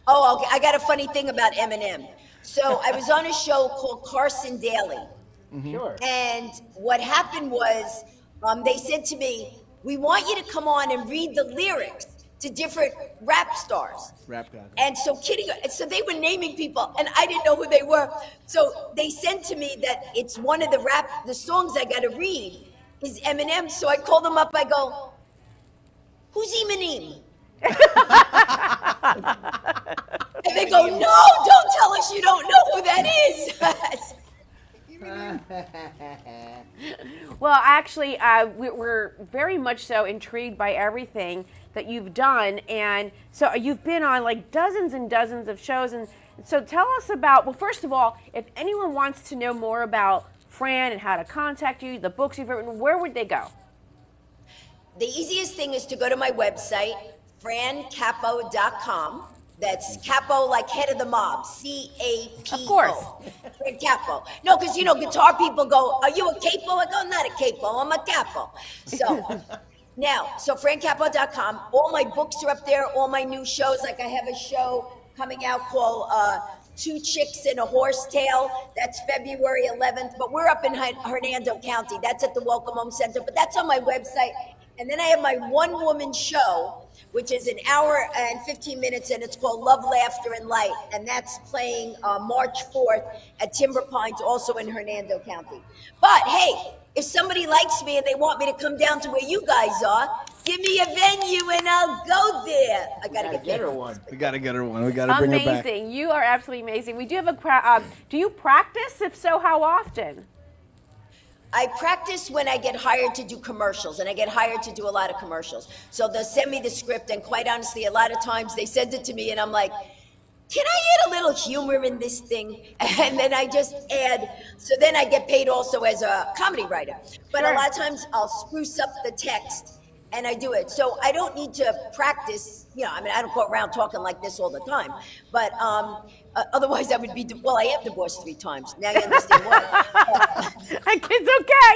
Oh, okay. I got a funny thing about Eminem. So I was on a show called Carson Daly. Sure. And what happened was, they said to me, "We want you to come on and read the lyrics to different rap stars." Rap guy. And so so they were naming people, and I didn't know who they were. So they said to me that it's one of the songs I got to read is Eminem. So I called them up. I go, "Who's Eminem?" And they go, "No, don't tell us you don't know who that is." Well, actually, we're very much so intrigued by everything that you've done. And so you've been on like dozens and dozens of shows. And so tell us about, well, first of all, if anyone wants to know more about Fran and how to contact you, the books you've written, where would they go? The easiest thing is to go to my website, francapo.com. That's capo, like head of the mob, C-A-P-O. Of course. Fran Capo. No, because, guitar people go, "Are you a capo?" I go, "Not a capo, I'm a capo." So so francapo.com. All my books are up there, all my new shows. Like I have a show coming out called Two Chicks and a Horsetail. That's February 11th. But we're up in Hernando County. That's at the Welcome Home Center. But that's on my website. And then I have my one-woman show, which is an hour and 15 minutes, and it's called Love, Laughter, and Light. And that's playing March 4th at Timber Pines, also in Hernando County. But, hey, if somebody likes me and they want me to come down to where you guys are, give me a venue and I'll go there. I got to get her one. We got to get her one. We got to bring her back. Amazing. You are absolutely amazing. We do have do you practice? If so, how often? I practice when I get hired to do commercials, and I get hired to do a lot of commercials. So they'll send me the script, and quite honestly, a lot of times they send it to me, and I'm like, "Can I add a little humor in this thing?" And then I just add. So then I get paid also as a comedy writer. But a lot of times I'll spruce up the text, and I do it. So I don't need to practice. I don't go around talking like this all the time. But otherwise, I would be. Well, I am divorced 3 times. Now you understand why. It's okay.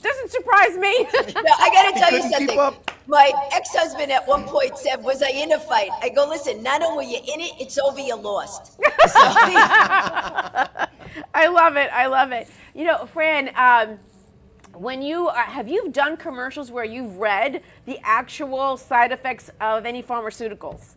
Doesn't surprise me. No, I got to tell you something. My ex-husband at one point said, "Was I in a fight?" I go, "Listen, not only were you in it, it's over, you lost." So, I love it. I love it. Fran, when have you done commercials where you've read the actual side effects of any pharmaceuticals?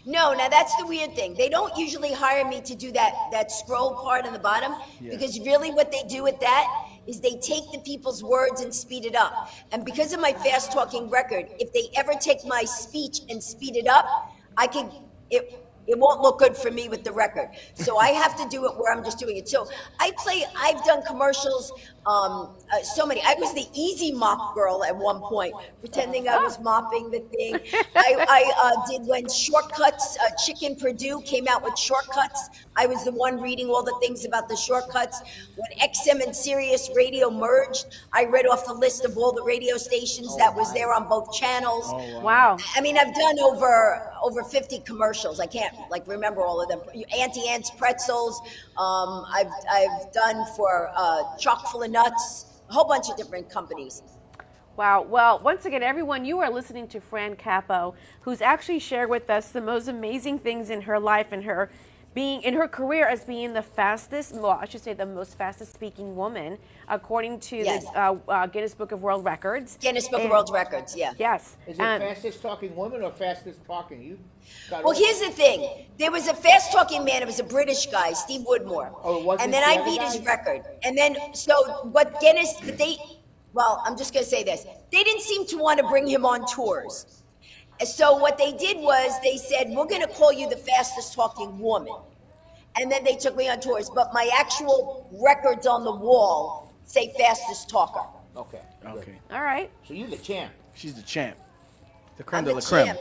No, now that's the weird thing. They don't usually hire me to do that scroll part on the bottom, because really what they do with that is they take the people's words and speed it up. And because of my fast talking record, if they ever take my speech and speed it up, it won't look good for me with the record. So I have to do it where I'm just doing it. So I've done commercials, so many. I was the easy mop girl at one point, pretending I was mopping the thing. I did when Shortcuts, Chicken Purdue came out with Shortcuts. I was the one reading all the things about the shortcuts. When XM and Sirius Radio merged, I read off the list of all the radio stations that was there on both channels. Wow. I mean, I've done over 50 commercials. I can't remember all of them. Auntie Anne's Pretzels. I've done for Chock full of Nuts. A whole bunch of different companies. Wow. Well, once again, everyone, you are listening to Fran Capo, who's actually shared with us the most amazing things in her life and her career as being the most fastest speaking woman, according to the Guinness Book of World Records. Guinness Book of World Records, yeah. Yes. Is it fastest talking woman or fastest talking? Well, here's the thing. There was a fast talking man. It was a British guy, Steve Woodmore. Oh, it wasn't. And then I beat his record. And then, so what Guinness, I'm just going to say this. They didn't seem to want to bring him on tours. So what they did was they said, "We're going to call you the fastest talking woman." And then they took me on tours. But my actual records on the wall say fastest talker. Okay. All right. So you're the champ. She's the champ. The creme I'm de the la creme. champ.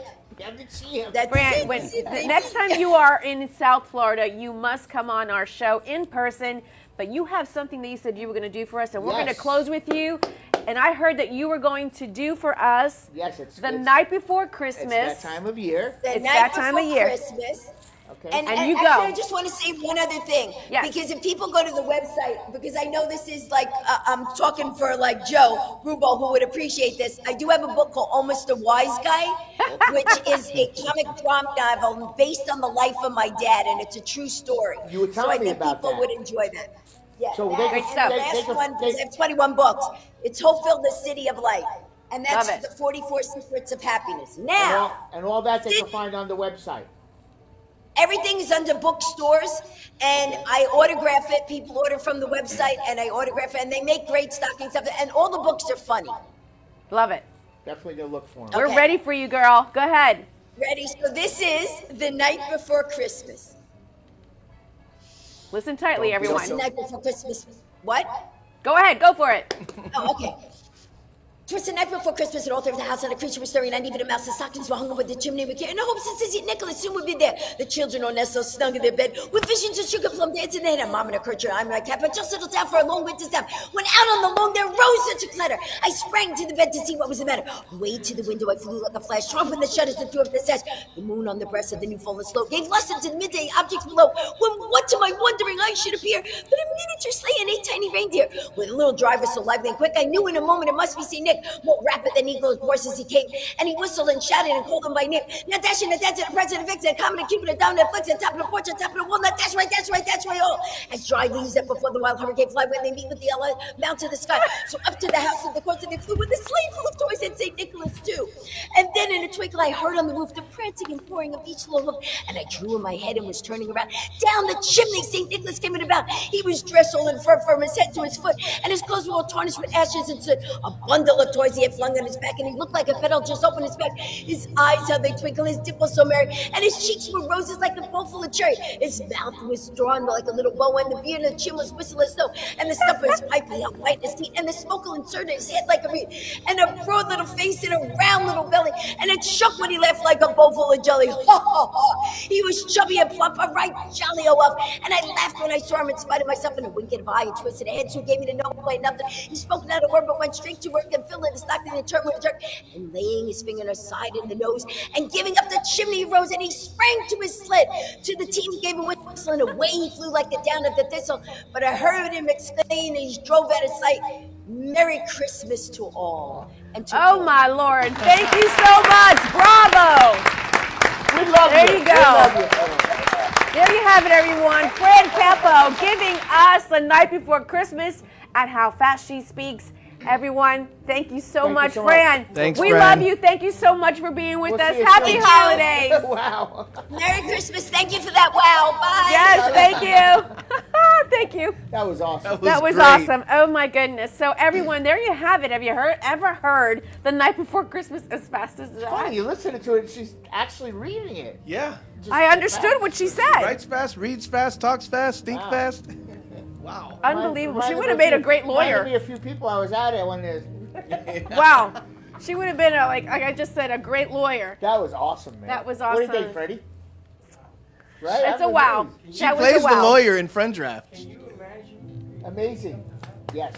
Fran, the next time you are in South Florida, you must come on our show in person. But you have something that you said you were going to do for us, and we're going to close with you. And I heard that you were going to do for us the night before Christmas. It's that time of year. It's that time of year. Christmas. Okay. And you actually, go. I just want to say one other thing. Yes. Because if people go to the website, because I know this is I'm talking for Joe Rubo, who would appreciate this. I do have a book called Almost a Wise Guy, which is a comic drama novel based on the life of my dad, and it's a true story. You were telling me about So I think people that. would enjoy that. Yeah, So that- they Great can- stuff. the they last can- one, they- I have 21 books. It's Hopeful, the City of Light. And that's Love it. the 44 Secrets of Happiness. and Now, all that they can Sid- find on the website. everything is under bookstores, and I autograph it. People order from the website, and I autograph it, and they make great stocking stuff. And all the books are funny. Love it. Definitely go look for them. We're Okay. ready for you, girl. Go ahead. Ready? So this is The Night Before Christmas. Listen tightly, It's everyone. The Night Before Christmas. What? Go ahead. Go for it. Oh, okay. 'Twas the night before Christmas, and all through the house, and a creature was stirring, not even a mouse. The stockings were hung over the chimney with care, in the hopes that St. Nicholas soon would be there. The children all nestled snug in their bed, with visions of sugar plum dancing in their head. And Mom in a kerchief, I'm in a cap, but just settled down for a long winter's nap. When out on the lawn there rose such a clatter, I sprang to the bed to see what was the matter. Away to the window I flew like a flash, tore open the shutters and threw up the sash. The moon on the breast of the new fallen snow gave lustre to the midday objects below. When what to my wondering eyes should appear but a miniature sleigh and 8 tiny reindeer, with a little driver so lively and quick, I knew in a moment it must be St. Nick, more rapid than eagle's horse as he came, and he whistled and shouted and called them by name. Now dashing the dance to the president, vixen, common and cupid, down the flicks, and top of the porch, and top of the wall. Now dash right, all. As dry leaves that before the wild hurricane fly when they meet with the yellow mount to the sky. So up to the house of the course they flew with a sleigh full of toys and St. Nicholas too. And then in a twinkle I heard on the roof the prancing and pouring of each little hoof, and I drew in my head and was turning around. Down the chimney St. Nicholas came in about. He was dressed all in fur from his head to his foot, and his clothes were all tarnished with ashes and soot. A bundle of toys he had flung on his back, and he looked like a petal just opened his back. His eyes, how they twinkle, his dimples so merry, and his cheeks were roses like a bowl full of cherry. His mouth was drawn like a little bow, and the beard and the chin was whistle as snow, and the stuff of his pipe he held white in his teeth, and the smoke inserted his head like a reed, and a broad little face and a round little belly, and it shook when he laughed like a bowl full of jelly. Ha ha ha! He was chubby and plump, a right jolly oaf, and I laughed when I saw him in spite of myself, and a wink of eye and twisted head, so he gave me to know quite nothing. He spoke not a word, but went straight to work and filled in the stocking and turned with a jerk, and laying his finger on her side in the nose, and giving up the chimney he rose, and he sprang to his sled. To the team gave a whistle, and away he flew like the down of the thistle. But I heard him exclaim, and he drove out of sight. Merry Christmas to all. And to Oh, my Lord. Thank you so much. Bravo. We love There you. you go. We love you, Fran. There you have it, everyone. Fran Capo giving us The Night Before Christmas at How Fast She Speaks. Everyone, thank you so Thank you much, so much. Fran. Thanks, we Fran. love you. Thank you so much for being with We'll us. see you Happy soon. holidays. Wow. Merry Christmas. Thank you for that. Wow. Bye. Yes, thank you. Thank you. That was awesome. That was great. awesome. Oh my goodness. So everyone, there you have it. Have you ever heard The Night Before Christmas as fast as that? Funny, you listen to it, she's actually reading it. Yeah. I understood what she said. Writes fast, reads fast, talks fast, think Wow. fast. Wow. Unbelievable. She Reminded would have me made a of- great reminded lawyer. me of a few people I was out at when there's. Wow. She would have been, like I just said, a great lawyer. That was awesome, man. That was What do you awesome. think, Freddie? Right? That's That a was wow. amazing. She That was plays a wow. the lawyer in Friend Draft. Amazing. Yes.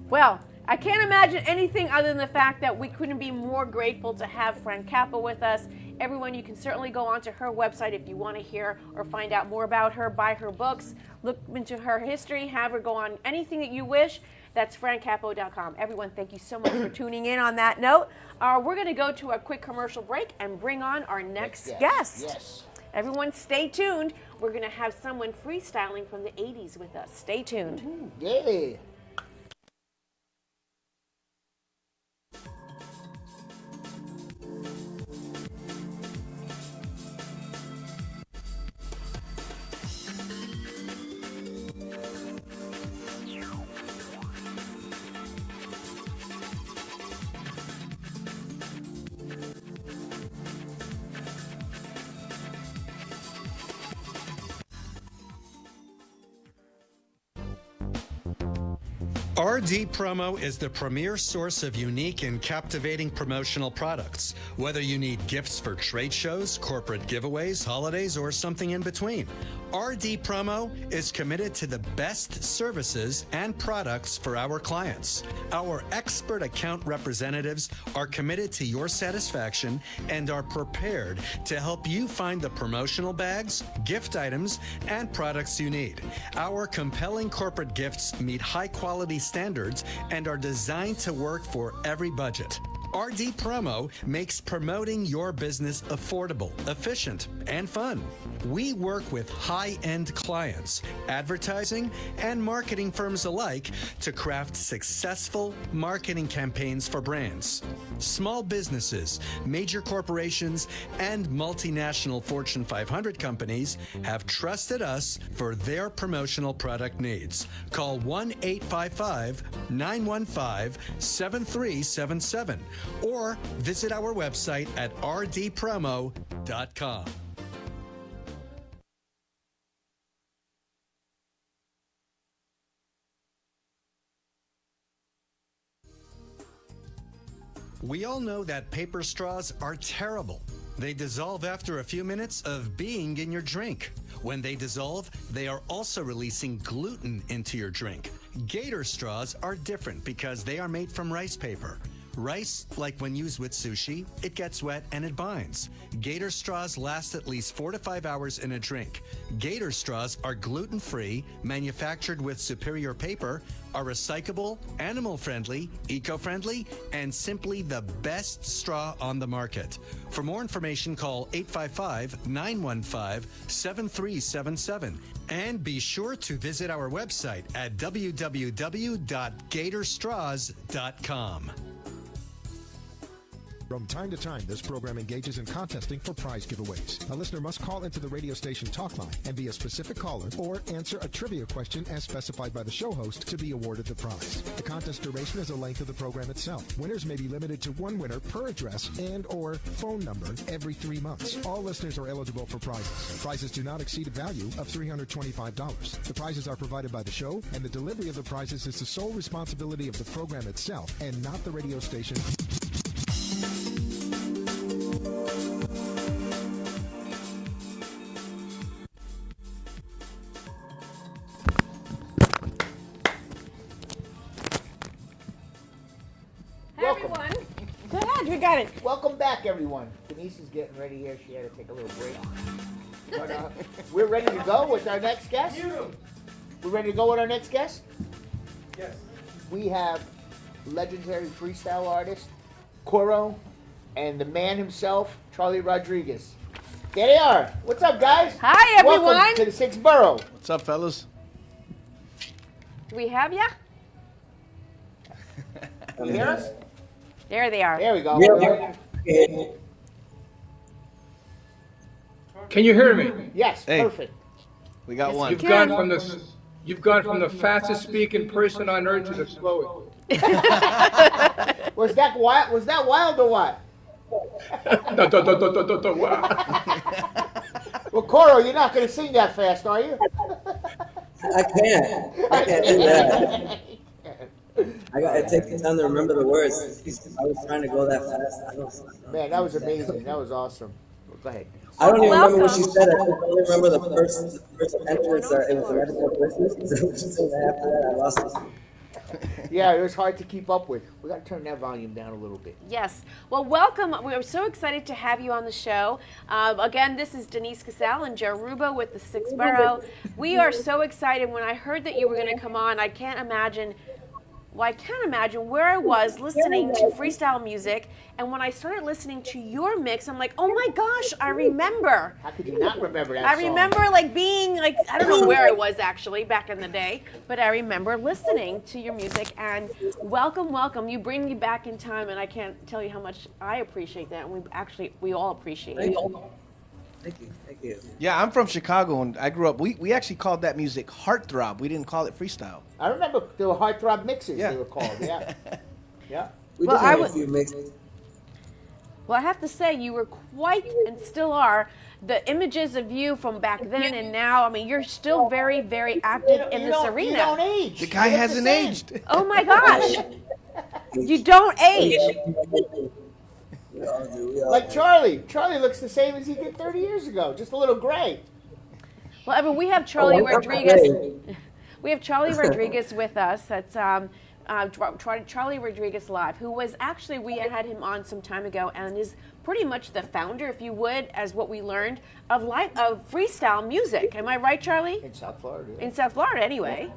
Well, I can't imagine anything other than the fact that we couldn't be more grateful to have Fran Capo with us. Everyone, you can certainly go onto her website if you want to hear or find out more about her, buy her books, look into her history, have her go on anything that you wish. That's francapo.com. Everyone, thank you so much for tuning in on that note. We're going to go to a quick commercial break and bring on our next guest. Yes. Everyone, stay tuned. We're going to have someone freestyling from the 80s with us. Stay tuned. Yeah. RD Promo is the premier source of unique and captivating promotional products. Whether you need gifts for trade shows, corporate giveaways, holidays, or something in between, RD Promo is committed to the best services and products for our clients. Our expert account representatives are committed to your satisfaction and are prepared to help you find the promotional bags, gift items, and products you need. Our compelling corporate gifts meet high quality standards and are designed to work for every budget. RD Promo makes promoting your business affordable, efficient, and fun. We work with high-end clients, advertising, and marketing firms alike to craft successful marketing campaigns for brands. Small businesses, major corporations, and multinational Fortune 500 companies have trusted us for their promotional product needs. Call 1-855-915-7377 or visit our website at rdpromo.com. We all know that paper straws are terrible. They dissolve after a few minutes of being in your drink. When they dissolve, they are also releasing gluten into your drink. Gator straws are different because they are made from rice paper. Rice, like when used with sushi, it gets wet and it binds. Gator straws last at least 4 to 5 hours in a drink. Gator straws are gluten-free, manufactured with superior paper, are recyclable, animal-friendly, eco-friendly, and simply the best straw on the market. For more information, call 855-915-7377. And be sure to visit our website at www.gatorstraws.com. From time to time, this program engages in contesting for prize giveaways. A listener must call into the radio station talk line and be a specific caller or answer a trivia question as specified by the show host to be awarded the prize. The contest duration is the length of the program itself. Winners may be limited to one winner per address and or phone number every 3 months. All listeners are eligible for prizes. Prizes do not exceed a value of $325. The prizes are provided by the show, and the delivery of the prizes is the sole responsibility of the program itself and not the radio station. Got it. Welcome back, everyone. Denise is getting ready here. She had to take a little break. But we're ready to go with our next guest. We're ready to go with our next guest? Yes. We have legendary freestyle artist, Coro, and the man himself, Charlie Rodriguez. There they are. What's up, guys? Hi, everyone. Welcome to the 6th Borough. What's up, fellas? Do we have ya? Can you hear us? There they are. There we go. Yeah. Can you hear me? Yes, Hey. perfect. We got one. You've gone from the fastest speaking person on earth to the slowest. Was that wild? Was that wild or what? Wow. Well, Coro, you're not going to sing that fast, are you? I can't do that. It takes me time to remember the words. I was trying to go that fast. Man, that was amazing. That was awesome. Go ahead. I don't even remember what she said. I only remember the first entrance. It was a medical business. After that, I lost it. Yeah, it was hard to keep up with. We got to turn that volume down a little bit. Yes. Well, welcome. We're so excited to have you on the show. Again, this is Denise Casal and Joe Rubo with the 6th Borough. We are so excited. When I heard that you were going to come on, I can't imagine where I was listening to freestyle music, and when I started listening to your mix, I'm like, oh my gosh, I remember. How could you not remember that I song? remember being I don't know where I was actually back in the day, but I remember listening to your music, and welcome. You bring me back in time, and I can't tell you how much I appreciate that, and we all appreciate it. Thank you. Yeah, I'm from Chicago, and I grew up. We actually called that music heartthrob. We didn't call it freestyle. I remember there were heartthrob mixes. Yeah. They were called. Yeah. Yeah. We did have a few mixes. Well, I have to say, you were quite, and still are, the images of you from back then and now. I mean, you're still very, very active in this arena. You don't age. The guy hasn't aged. Oh my gosh. You don't age. Like Charlie. Charlie looks the same as he did 30 years ago, just a little gray. Well, I mean, we have Charlie Rodriguez. We have Charlie Rodriguez with us. That's Charlie Rodriguez Live, who was actually, we had him on some time ago, and is pretty much the founder, if you would, as what we learned, of freestyle music. Am I right, Charlie? In South Florida. In South Florida, anyway.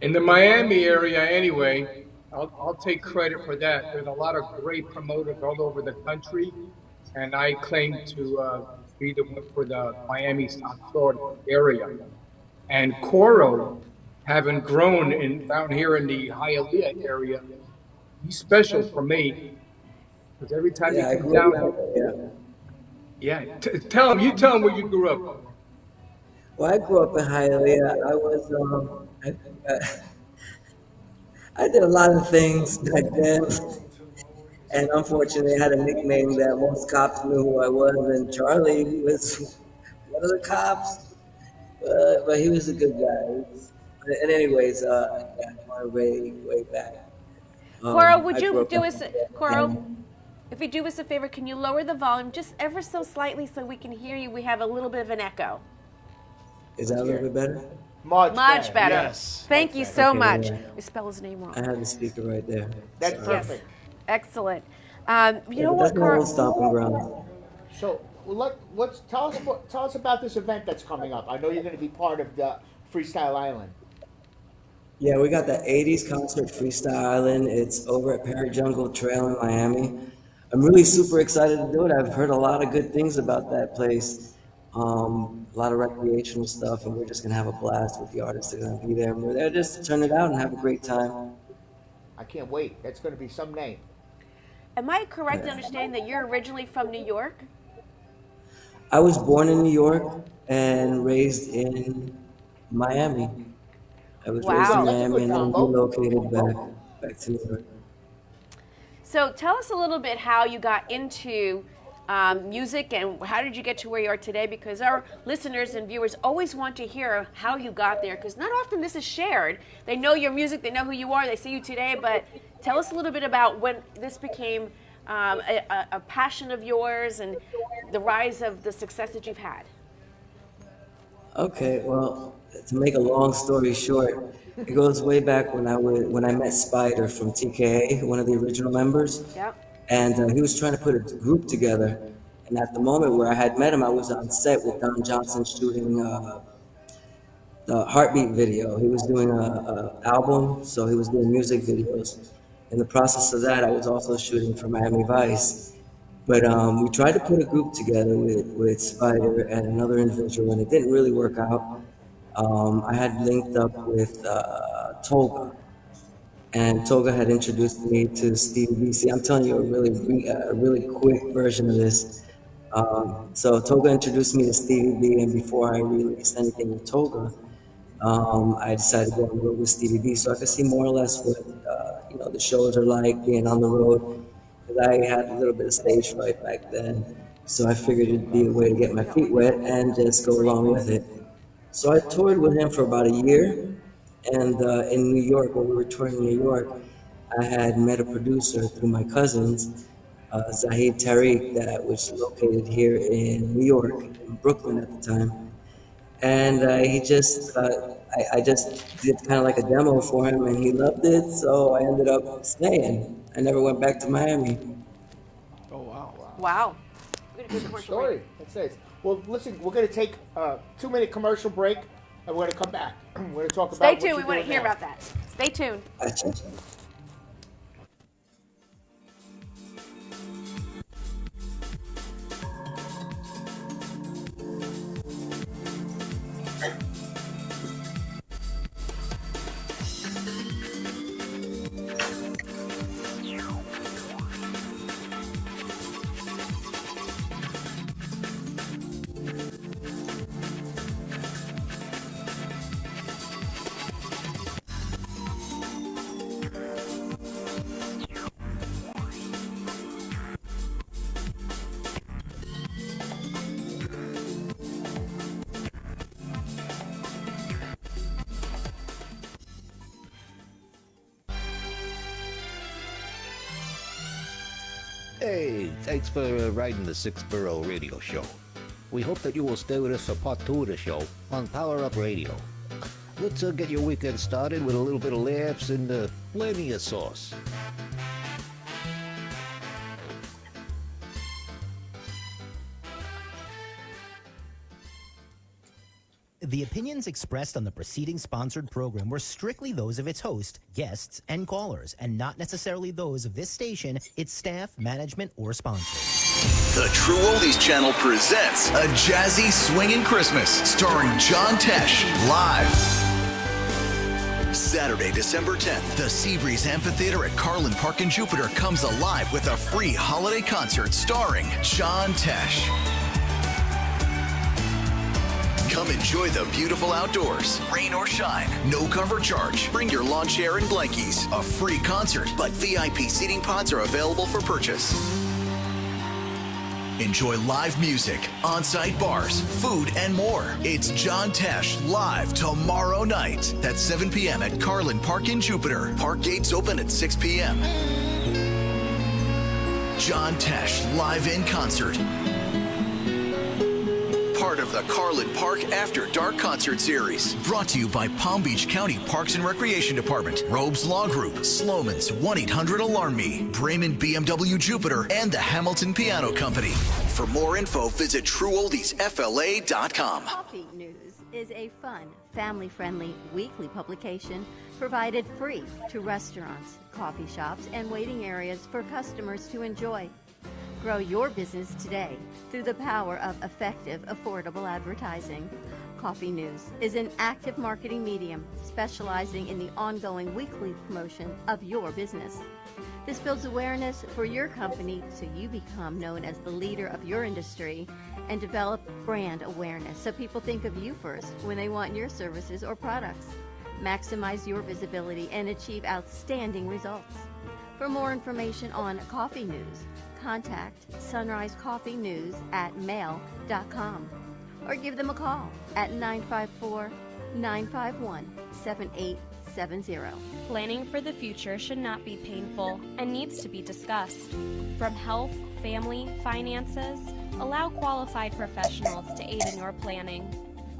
In the Miami area, anyway. I'll take credit for that. There's a lot of great promoters all over the country, and I claim to be the one for the Miami, South Florida area. And Coro, having grown down here in the Hialeah area, he's special for me because every time he Yeah, I comes grew down, up. Yeah. yeah. Tell him where you grew up. Well, I grew up in Hialeah. I was I did a lot of things back then, and unfortunately, I had a nickname that most cops knew who I was, and Charlie was one of the cops. But he was a good guy. And anyways, yeah, going way back. Coro, would I grew you up do in us, Coro, Miami. if you do us a favor, can you lower the volume just ever so slightly so we can hear you? We have a little bit of an echo. Is that a little bit better? Much better. Yes. Thank you so Okay, much. yeah. We spell his name wrong. I had the speaker right there. That's Sorry. perfect. Excellent. You Yeah, know but what, that's my Coro? old stomping ground. So let's tell us about this event that's coming up. I know you're going to be part of the Freestyle Island. Yeah, we got the 80s concert Freestyle Island. It's over at Perry Jungle Trail in Miami. I'm really super excited to do it. I've heard a lot of good things about that place. A lot of recreational stuff, and we're just gonna have a blast with the artists that are gonna be there. We're there just to turn it out and have a great time. I can't wait. That's going to be some name. Am I correct in understanding that you're originally from New York? I was born in New York and raised in Miami. I was raised in Wow. That's a Miami good and then combo. relocated back to New York. So tell us a little bit how you got into music and how did you get to where you are today? Because our listeners and viewers always want to hear how you got there because not often this is shared. They know your music, they know who you are, they see you today, but tell us a little bit about when this became a passion of yours and the rise of the success that you've had. Okay, well, to make a long story short, it goes way back when I met Spider from TKA, one of the original members, Yep. and he was trying to put a group together. And at the moment where I had met him, I was on set with Don Johnson shooting the Heartbeat video. He was doing a album, so he was doing music videos. In the process of that, I was also shooting for Miami Vice. But we tried to put a group together with Spider and another individual, and it didn't really work out. I had linked up with Tolga, and Tolga had introduced me to Stevie B. See, I'm telling you a really quick version of this. So Tolga introduced me to Stevie B, and before I released anything with Tolga, I decided to go on the road with Stevie B so I could see more or less what the shows are like being on the road. Because I had a little bit of stage fright back then, so I figured it'd be a way to get my feet wet and just go along with it. So I toured with him for about a year, and in New York, when we were touring in New York, I had met a producer through my cousins, Zahid Tariq, that was located here in New York, in Brooklyn at the time. And I just did kind of like a demo for him, and he loved it, so I ended up staying. I never went back to Miami. Oh wow! Wow. We had a good Good commercial story. break. That's nice. Well, listen, we're going to take a 2-minute commercial break, and we're going to come back. We're going to talk Stay about. tuned. We want to hear about that. Stay tuned. Hey, thanks for riding the 6th Borough radio show. We hope that you will stay with us for part 2 of the show on Power Up Radio. Let's get your weekend started with a little bit of laughs and plenty of sauce. The opinions expressed on the preceding sponsored program were strictly those of its host, guests, and callers, and not necessarily those of this station, its staff, management, or sponsors. The True Oldies Channel presents a jazzy swinging Christmas starring John Tesh live. Saturday, December 10th, the Seabreeze Amphitheater at Carlin Park in Jupiter comes alive with a free holiday concert starring John Tesh. Come enjoy the beautiful outdoors, rain or shine, no cover charge. Bring your lawn chair and blankies. A free concert, but VIP seating pods are available for purchase. Enjoy live music, on-site bars, food, and more. It's John Tesh live tomorrow night at 7 p.m. at Carlin Park in Jupiter. Park gates open at 6 p.m. John Tesh live in concert. Part of the Carlin Park After Dark Concert Series. Brought to you by Palm Beach County Parks and Recreation Department, Robes Law Group, Sloman's 1-800-ALARM-ME, Brayman BMW Jupiter, and the Hamilton Piano Company. For more info, visit TrueOldiesFLA.com. Coffee News is a fun, family-friendly weekly publication provided free to restaurants, coffee shops, and waiting areas for customers to enjoy. Grow your business today through the power of effective, affordable advertising. Coffee News is an active marketing medium specializing in the ongoing weekly promotion of your business. This builds awareness for your company so you become known as the leader of your industry and develop brand awareness so people think of you first when they want your services or products. Maximize your visibility and achieve outstanding results. For more information on Coffee News, contact Sunrise Coffee News at mail.com or give them a call at 954-951-7870. Planning for the future should not be painful and needs to be discussed. From health, family, finances, allow qualified professionals to aid in your planning.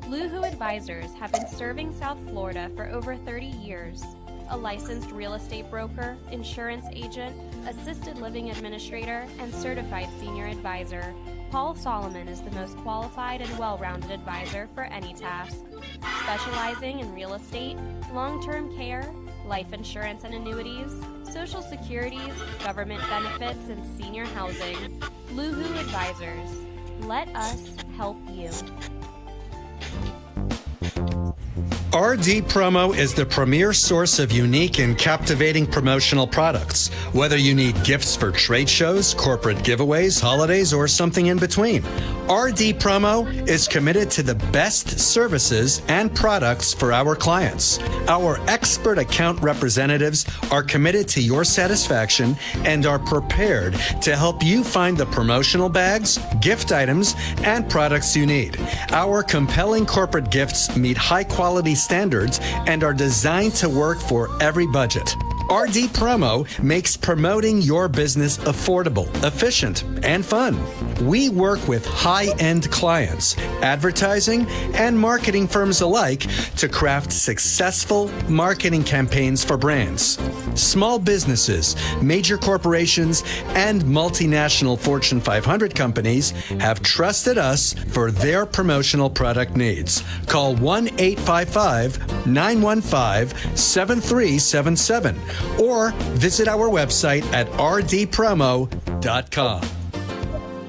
Luhu Advisors have been serving South Florida for over 30 years. A licensed real estate broker, insurance agent, assisted living administrator, and certified senior advisor, Paul Solomon is the most qualified and well-rounded advisor for any task. Specializing in real estate, long-term care, life insurance and annuities, social securities, government benefits, and senior housing. Luhu Advisors. Let us help you. RD Promo is the premier source of unique and captivating promotional products. Whether you need gifts for trade shows, corporate giveaways, holidays, or something in between, RD Promo is committed to the best services and products for our clients. Our expert account representatives are committed to your satisfaction and are prepared to help you find the promotional bags, gift items, and products you need. Our compelling corporate gifts meet high-quality standards and are designed to work for every budget. RD Promo makes promoting your business affordable, efficient, and fun. We work with high-end clients, advertising, and marketing firms alike to craft successful marketing campaigns for brands. Small businesses, major corporations, and multinational Fortune 500 companies have trusted us for their promotional product needs. Call 1-855-915-7377 or visit our website at rdpromo.com.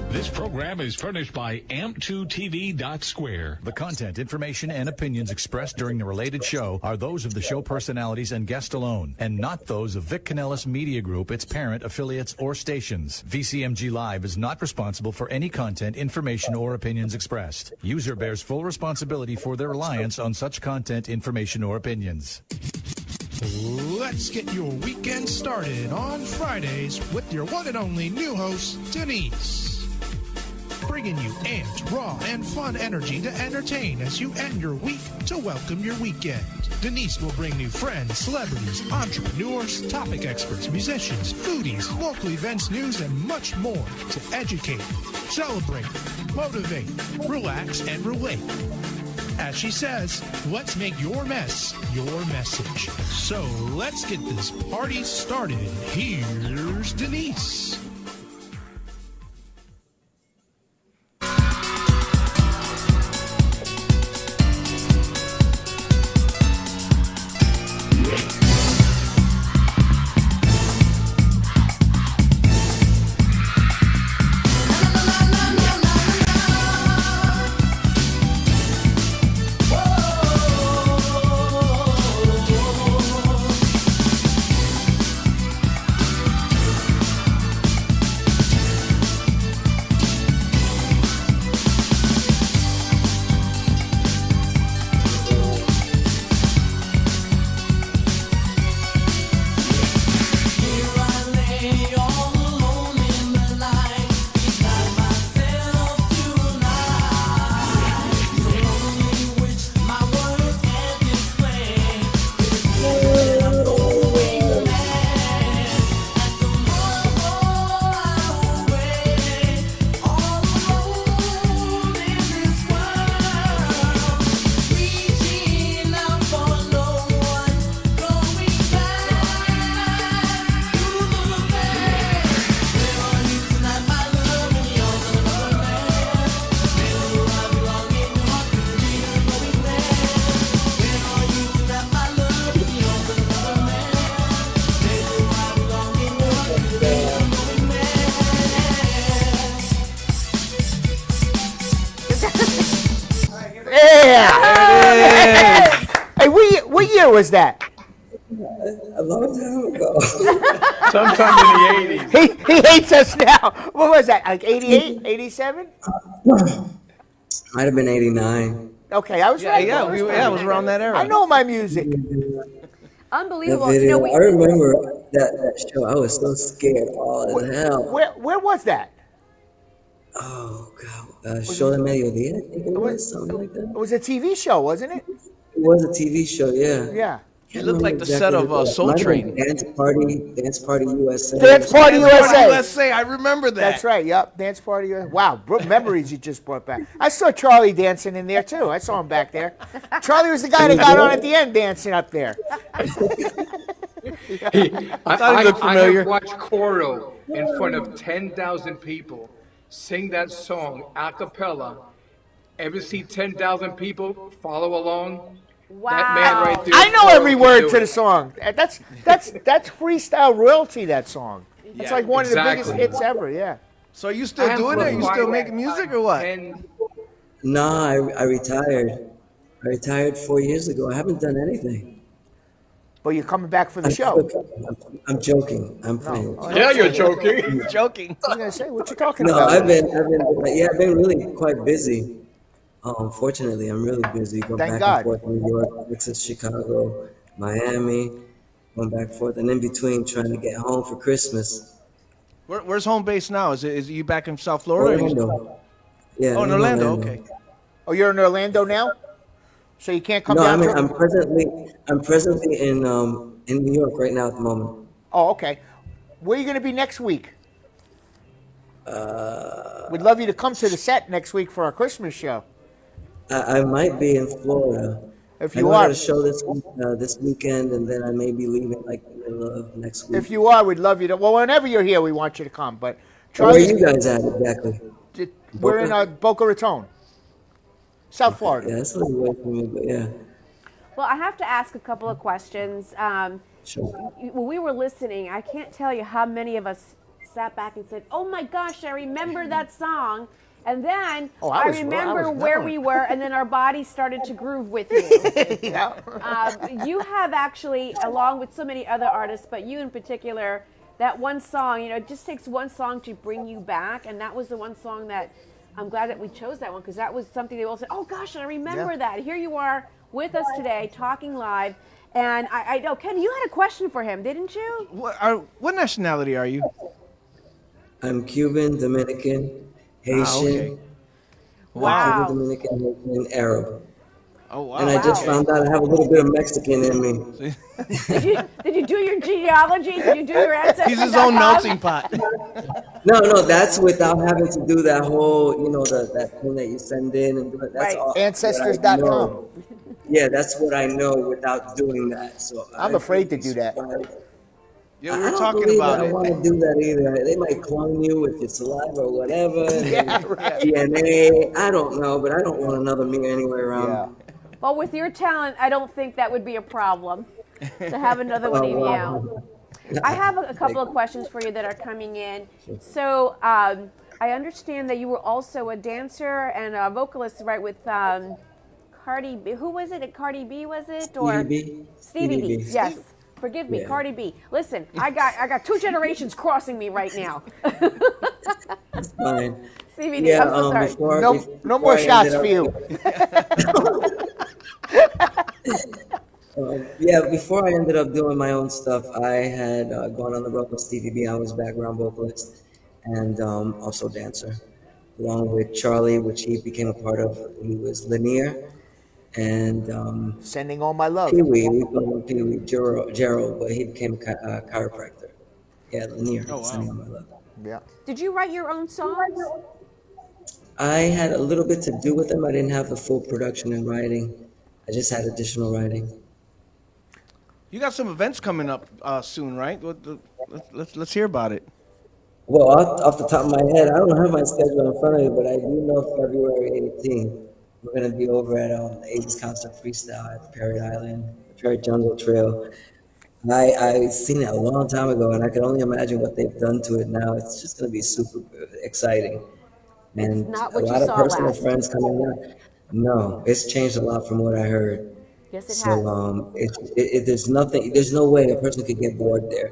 This program is furnished by amp2tv.square. The content, information, and opinions expressed during the related show are those of the show personalities and guest alone, and not those of Vic Canellis Media Group, its parent, affiliates, or stations. VCMG Live is not responsible for any content, information, or opinions expressed. User bears full responsibility for their reliance on such content, information, or opinions. Let's get your weekend started on Fridays with your one and only new host, Denise. Bringing you amped, raw, and fun energy to entertain as you end your week to welcome your weekend. Denise will bring you friends, celebrities, entrepreneurs, topic experts, musicians, foodies, local events, news, and much more to educate, celebrate, motivate, relax, and relate. As she says, let's make your mess your message. So let's get this party started. Here's Denise. year was that? A long time ago. Sometime in the 80s. He hates us now. What was that? Like 88, 87? Might have been 89. Okay, I was Yeah, right. yeah, it was around that era. I know my music. The Unbelievable. video. I remember that show. I was so scared. All as hell. Where was that? Oh God. Show de Mediodía, I think it was something like that. It was a TV show, wasn't it? It was a TV show. Yeah. Yeah. It looked like the set of Soul Train. Dance Party USA. Dance Party USA. USA. I remember that. That's right. Yep. Dance Party USA. Wow. Memories you just brought back. I saw Charlie dancing in there too. I saw him back there. Charlie was the guy that got on at the end dancing up there. I have watched Coro in front of 10,000 people sing that song a cappella. Ever see 10,000 people follow along? Wow. That man right there. I know every word to the song. That's freestyle royalty, that song. It's like one of the biggest hits ever, yeah. So are you still doing it? Are you still making music or what? No, I retired. I retired 4 years ago. I haven't done anything. But you're coming back for the show. I'm joking. I'm playing. Yeah, you're joking. You're joking. I was gonna say, what you talking No, about? I've been really quite busy. Unfortunately, I'm really busy. Going Thank back God. and forth to New York, Texas, Chicago, Miami, going back and forth, and in between trying to get home for Christmas. Where's home base now? Is you back in South Florida? Orlando. Yeah. Oh, in Orlando. Okay. Oh, you're in Orlando now? So you can't come No, down? I mean, I'm presently in New York right now at the moment. Oh, okay. Where are you going to be next week? We'd love you to come to the set next week for our Christmas show. I might be in Florida. If I you know I are, got a show this weekend, and then I may be leaving like the middle of next week. if you are, we'd love you to. Well, whenever you're here, we want you to come. But Where are Charlie, you guys at exactly? we're in Boca Raton, South Florida. Yeah, that's a little away from me, but yeah. Well, I have to ask a couple of questions. Sure. When we were listening, I can't tell you how many of us sat back and said, "Oh my gosh, I remember that song." And then I remember where we were, and then our bodies started to groove with you. You have actually, along with so many other artists, but you in particular, that one song, it just takes one song to bring you back. And that was the one song that I'm glad that we chose that one, because that was something they all said, "Oh gosh, I remember that." Here you are with us today, talking live. And I know, Ken, you had a question for him, didn't you? What nationality are you? I'm Cuban, Dominican, Haitian. Okay. Wow. Cuban, Dominican, Haitian, Arab. Oh wow. And I just found out I have a little bit of Mexican in me. Did you do your genealogy? Did you do your ancestry? He's his own melting pot. No, that's without having to do that whole, that thing that you send in and do it. That's Right. all. Ancestors.com. Yeah, that's what I know without doing that. So I'm afraid to do that. Yeah, we I were don't talking believe about that it. I want to do that either. They might clone you with your saliva or whatever. Yeah, right. DNA. I don't know, but I don't want another me anywhere around. Yeah. Well, with your talent, I don't think that would be a problem to have another one of you. I have a couple of questions for you that are coming in. So I understand that you were also a dancer and a vocalist, right, with Cardi B. Who was it? Cardi B, was it? Or Stevie B. Yes. Forgive me, Cardi B. Listen, I got two generations crossing me right now. That's fine. Stevie D, I'm so sorry. No more shots for you. Before I ended up doing my own stuff, I had gone on the road with Stevie B. I was background vocalist and also dancer, along with Charlie, which he became a part of. He was Lanier. And sending all my love. Pee-wee, we call him Pee-wee, Gerald, but he became a chiropractor. Yeah, Lanier, sending all my love. Yeah. Did you write your own songs? I had a little bit to do with them. I didn't have the full production and writing. I just had additional writing. You got some events coming up soon, right? Let's hear about it. Well, off the top of my head, I don't have my schedule in front of me, but I do know February 18th. We're going to be over at the 80s Concert Freestyle at Parrot Island, Parrot Jungle Trail. I seen it a long time ago, and I can only imagine what they've done to it now. It's just going to be super exciting. And not a what you lot of saw personal last. friends coming out. No, it's changed a lot from what I heard. Yes, it So has. there's no way a person could get bored there.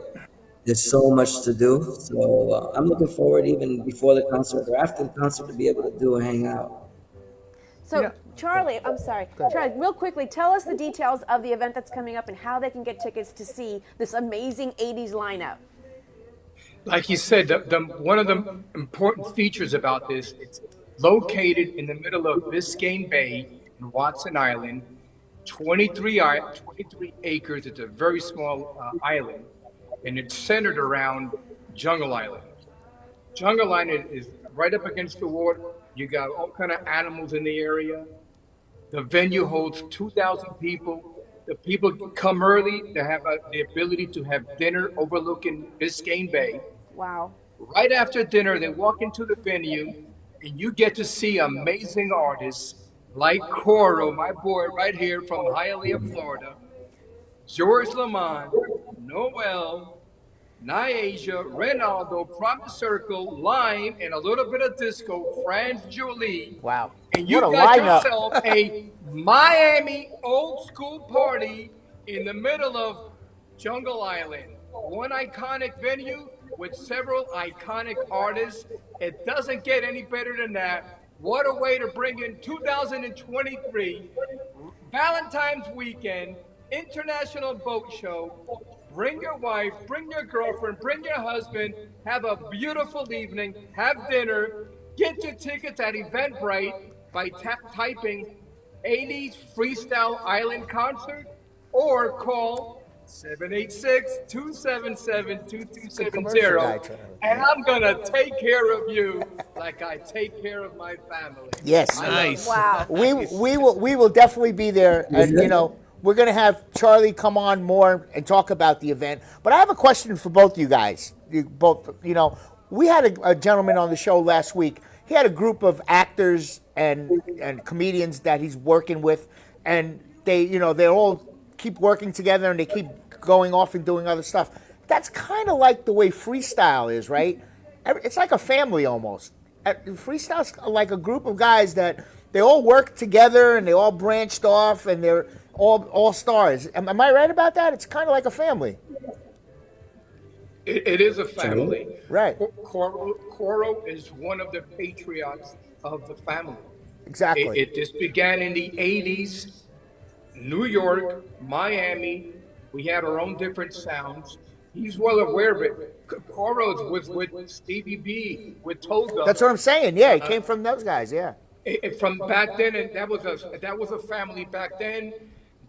There's so much to do. So I'm looking forward, even before the concert or after the concert, to be able to do and hang out. So, Charlie, I'm sorry. Charlie, real quickly, tell us the details of the event that's coming up and how they can get tickets to see this amazing 80s lineup. Like you said, one of the important features about this, it's located in the middle of Biscayne Bay in Watson Island, 23 acres. It's a very small island, and it's centered around Jungle Island. Jungle Island is right up against the water. You got all kind of animals in the area. The venue holds 2,000 people. The people come early to have the ability to have dinner overlooking Biscayne Bay. Wow. Right after dinner, they walk into the venue, and you get to see amazing artists like Coro, my boy right here from Hialeah, Florida, George Lamont, Noel, Niasia, Ronaldo, Promise Circle, Lime, and a little bit of disco, Franz Julie. Wow. And you What a got lineup. yourself a Miami old school party in the middle of Jungle Island. One iconic venue with several iconic artists. It doesn't get any better than that. What a way to bring in 2023 Valentine's weekend, International Boat Show. Bring your wife, bring your girlfriend, bring your husband, have a beautiful evening, have dinner, get your tickets at Eventbrite by typing 80s Freestyle Island Concert or call 786-277-2270, and I'm going to take care of you like I take care of my family. Yes. Nice. Wow. We will definitely be there, and we're going to have Charlie come on more and talk about the event. But I have a question for both you guys. You both, we had a gentleman on the show last week. He had a group of actors and comedians that he's working with, and they all keep working together and they keep going off and doing other stuff. That's kind of like the way freestyle is, right? It's like a family almost. Freestyle's like a group of guys that they all work together and they all branched off and they're all stars. Am I right about that? It's kind of like a family. It is a family. Right. Coro is one of the patriots of the family. Exactly. It just began in the 80s. New York, Miami, we had our own different sounds. He's well aware of it. Coro was with Stevie B, with Toga. That's what I'm saying. Yeah, he came from those guys. Yeah. From back then, and that was a family back then.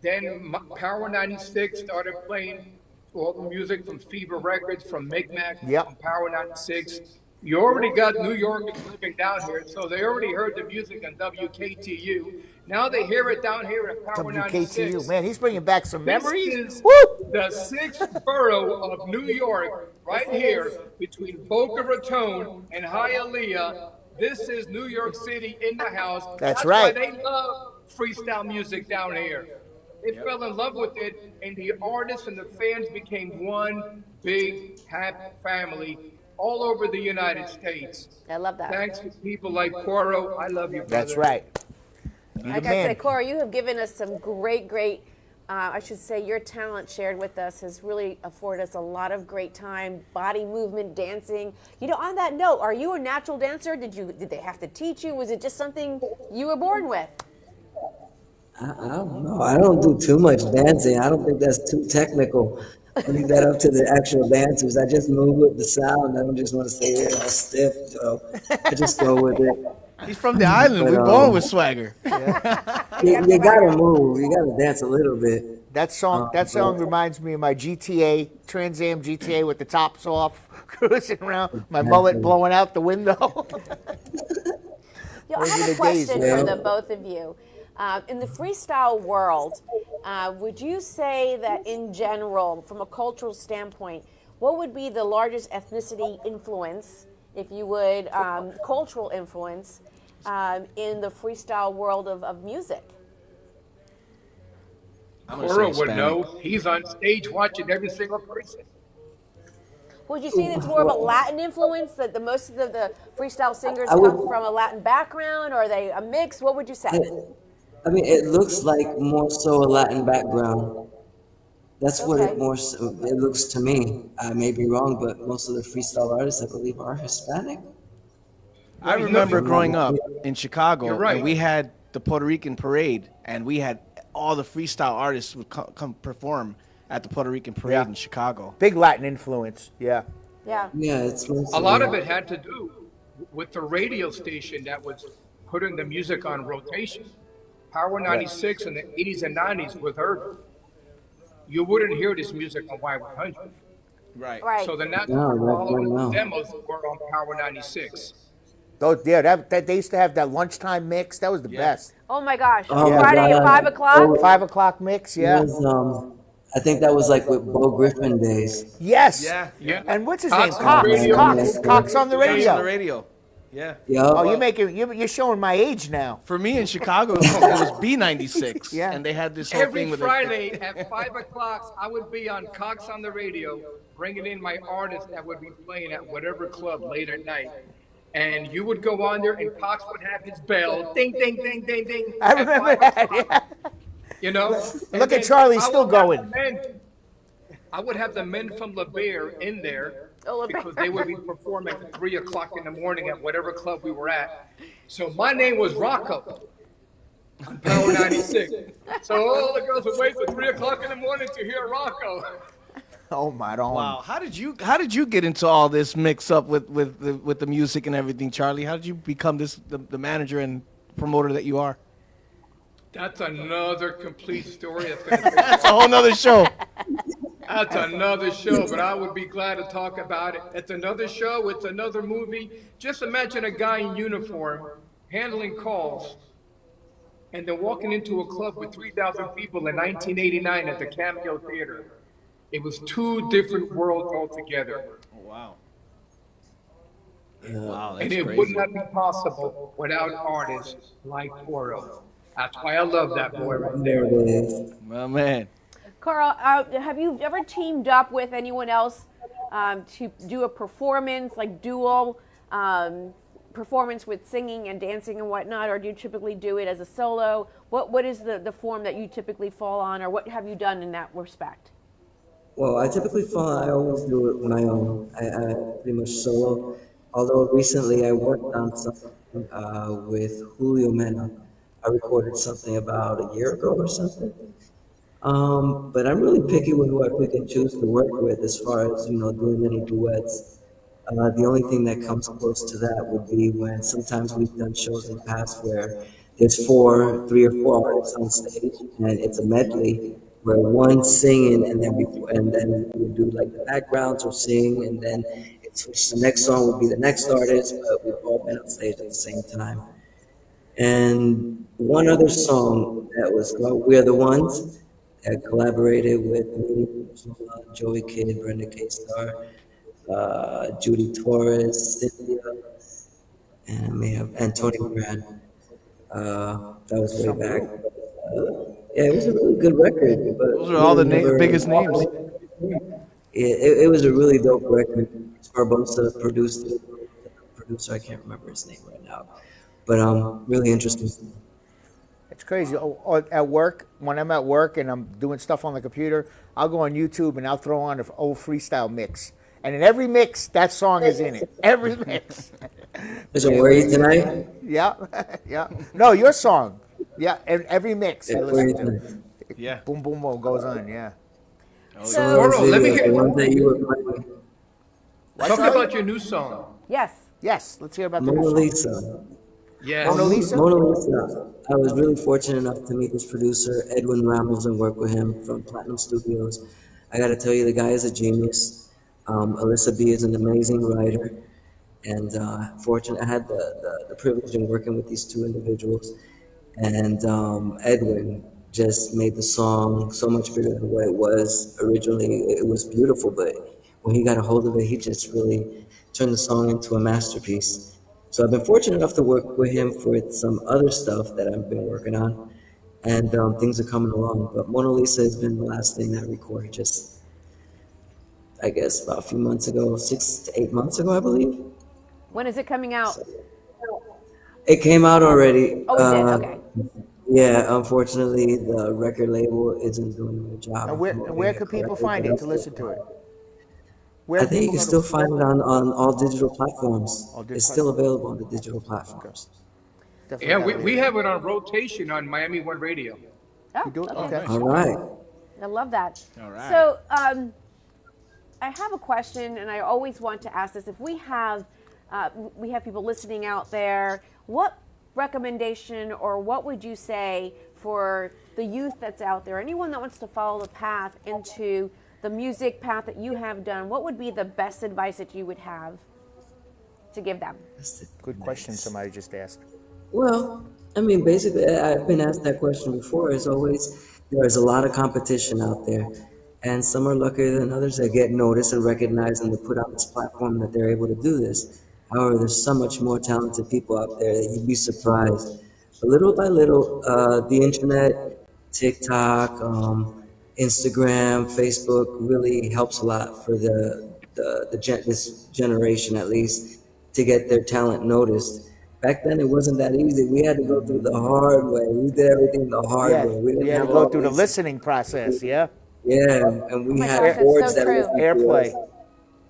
Then Power 96 started playing all the music from Fever Records, from Micmac, from Power 96. You already got New Yorkers living down here, so they already heard the music on WKTU. Now they hear it down here at Power 96. WKTU, man, he's bringing back some memories. This is the 6th Borough of New York, right here between Boca Raton and Hialeah. This is New York City in the house. That's right. Why they love freestyle music down here. They fell in love with it, and the artists and the fans became one big, happy family all over the United States. I love that. Thanks to people like Coro. I love you, brother. That's right. Like I said, Cora, you have given us some great, I should say your talent shared with us has really afforded us a lot of great time, body movement, dancing. On that note, are you a natural dancer? Did they have to teach you? Was it just something you were born with? I don't know. I don't do too much dancing. I don't think that's too technical. I leave that up to the actual dancers. I just move with the sound. I don't just want to stay there all stiff. So I just go with it. He's from the island. We're born with swagger. You gotta move. You gotta dance a little bit. That song reminds me of my GTA, Trans Am GTA with the tops off, cruising around, my mullet blowing out the window. I have a question for the both of you. In the freestyle world, would you say that in general, from a cultural standpoint, what would be the largest ethnicity influence, if you would, cultural influence, in the freestyle world of music? Coro would know. He's on stage watching every single person. Would you say it's more of a Latin influence, that most of the freestyle singers come from a Latin background, or are they a mix? What would you say? I mean, it looks like more so a Latin background. That's what Okay. it looks to me. I may be wrong, but most of the freestyle artists, I believe, are Hispanic. I Well, remember I'm not growing up mistaken. in you're Chicago, and right. we had the Puerto Rican parade, and we had all the freestyle artists would come perform at the Puerto Rican parade Yeah. in Chicago. Big Latin influence. Yeah. Yeah. Yeah, it's A lot mostly. of it had to do with the radio station that was putting the music on rotation. Power Right. 96 in the 80s and 90s with Urban. You wouldn't hear this music on Y100. Right. Right. So the No, natural that's right following now. demos were on Power 96. Those, yeah, that they used to have that lunchtime mix. That was the best. Oh my gosh. Oh my Friday at God. 5 o'clock. 5 o'clock mix. It Yeah. was, I think that was like with Bo Griffin days. Yes. Yeah. Yeah. And what's his Cox name? on the Oh Cox. man, radio. I Cox. missed Cox on the Cox on the radio. radio. Yeah. Yup. Oh, you're showing my age now. For me in Chicago, it was B96. Yeah. And they had this whole Every thing with Friday at 5 o'clock, I would be on Cox on the radio, bringing in my artists that would be playing at whatever club late at night. And you would go on there, and Cox would have his bell, ding, ding, ding, ding, ding. I at remember 5 that. o'clock, Yeah. You know? And Look at then Charlie I still would have going. the men- I would have the men from La Bear in there Oh, La Bear. because they would be performing at 3 o'clock in the morning at whatever club we were at. So my name was Rocco on Power 96. So all the girls would wait for 3 o'clock in the morning to hear Rocco. Oh my God. Wow, how did you get into all this mix up with the music and everything, Charlie? How did you become the manager and promoter that you are? That's another complete story. That's gonna take That's a whole nother show. That's another show, but I would be glad to talk about it. It's another show, it's another movie. Just imagine a guy in uniform handling calls and then walking into a club with 3,000 people in 1989 at the Cameo Theater. It was two different worlds altogether. Wow. Wow, And it would not be possible without artists like Oro. That's why I love that boy right There there. it is. Well, man. Carl, have you ever teamed up with anyone else to do a performance, like dual performance with singing and dancing and whatnot, or do you typically do it as a solo? What is the form that you typically fall on, or what have you done in that respect? Well, I always do it my own. I pretty much solo. Although recently I worked on something with Julio Mena. I recorded something about a year ago or something. But I'm really picky with who I pick and choose to work with as far as, doing any duets. The only thing that comes close to that would be when sometimes we've done shows in the past where there's three or four artists on stage, and it's a medley where one's singing and then we do like the backgrounds or sing, and then it's the next song would be the next artist, but we've all been on stage at the same time. And one other song that was called "We're the Ones" that collaborated with me, Joey Kidd, Brenda K-Star, Judy Torres, Cynthia, and Tony Brad. That was way back. Yeah, it was a really good record. But Those are all the biggest names. It was a really dope record. Barbosa produced it. Producer, I can't remember his name right now, but really interesting. It's crazy. At work, when I'm at work and I'm doing stuff on the computer, I'll go on YouTube and I'll throw on an old freestyle mix. And in every mix, that song is in it. Every mix. So where are you tonight? Yeah, yeah. No, your song. Yeah, and every mix I listen to. Yeah. Boom, boom, boom goes on, yeah. So, Oro, let me hear. The ones that you were playing. Talk about your new song. yes. Yes, let's hear about the Mona song. Lisa. Yes. Mona Lisa? Mona Lisa. I was really fortunate enough to meet this producer, Edwin Ramos, and work with him from Platinum Studios. I got to tell you, the guy is a genius. Alyssa B is an amazing writer, and fortunate I had the privilege of working with these two individuals. And Edwin just made the song so much bigger than what it was originally. It was beautiful, but when he got a hold of it, he just really turned the song into a masterpiece. So I've been fortunate enough to work with him for some other stuff that I've been working on, and things are coming along. But Mona Lisa has been the last thing that I recorded just, I guess, about a few months ago, 6 to 8 months ago, I believe. When is it coming out? It came out already. Oh, it did? Okay. Yeah, unfortunately, the record label isn't doing their job. And of promoting where it could people correctly, find but it to listen to it? Where I are think you people can going still to? find it on all digital platforms. All It's digital still available on the digital platforms. Yeah, we have it on rotation on Miami One Radio. Oh, You do it? okay. Okay. All right. I love that. All right. So, I have a question, and I always want to ask this: if we have people listening out there, what recommendation or what would you say for the youth that's out there, anyone that wants to follow the path into the music path that you have done? What would be the best advice that you would have to give them? Good question. Somebody just asked. Well, I mean, basically, I've been asked that question before. As always, there's a lot of competition out there, and some are luckier than others that get noticed and recognized and to put on this platform that they're able to do this. However, there's so much more talented people out there that you'd be surprised. But little by little, the internet, TikTok, Instagram, Facebook really helps a lot for this generation at least to get their talent noticed. Back then, it wasn't that easy. We had to go through the hard way. We did everything the hard Yeah, way. We you didn't had to have go all through the these. listening process. Yeah. Yeah, and we my had gosh, that's boards so that true. listened to Airplay. us.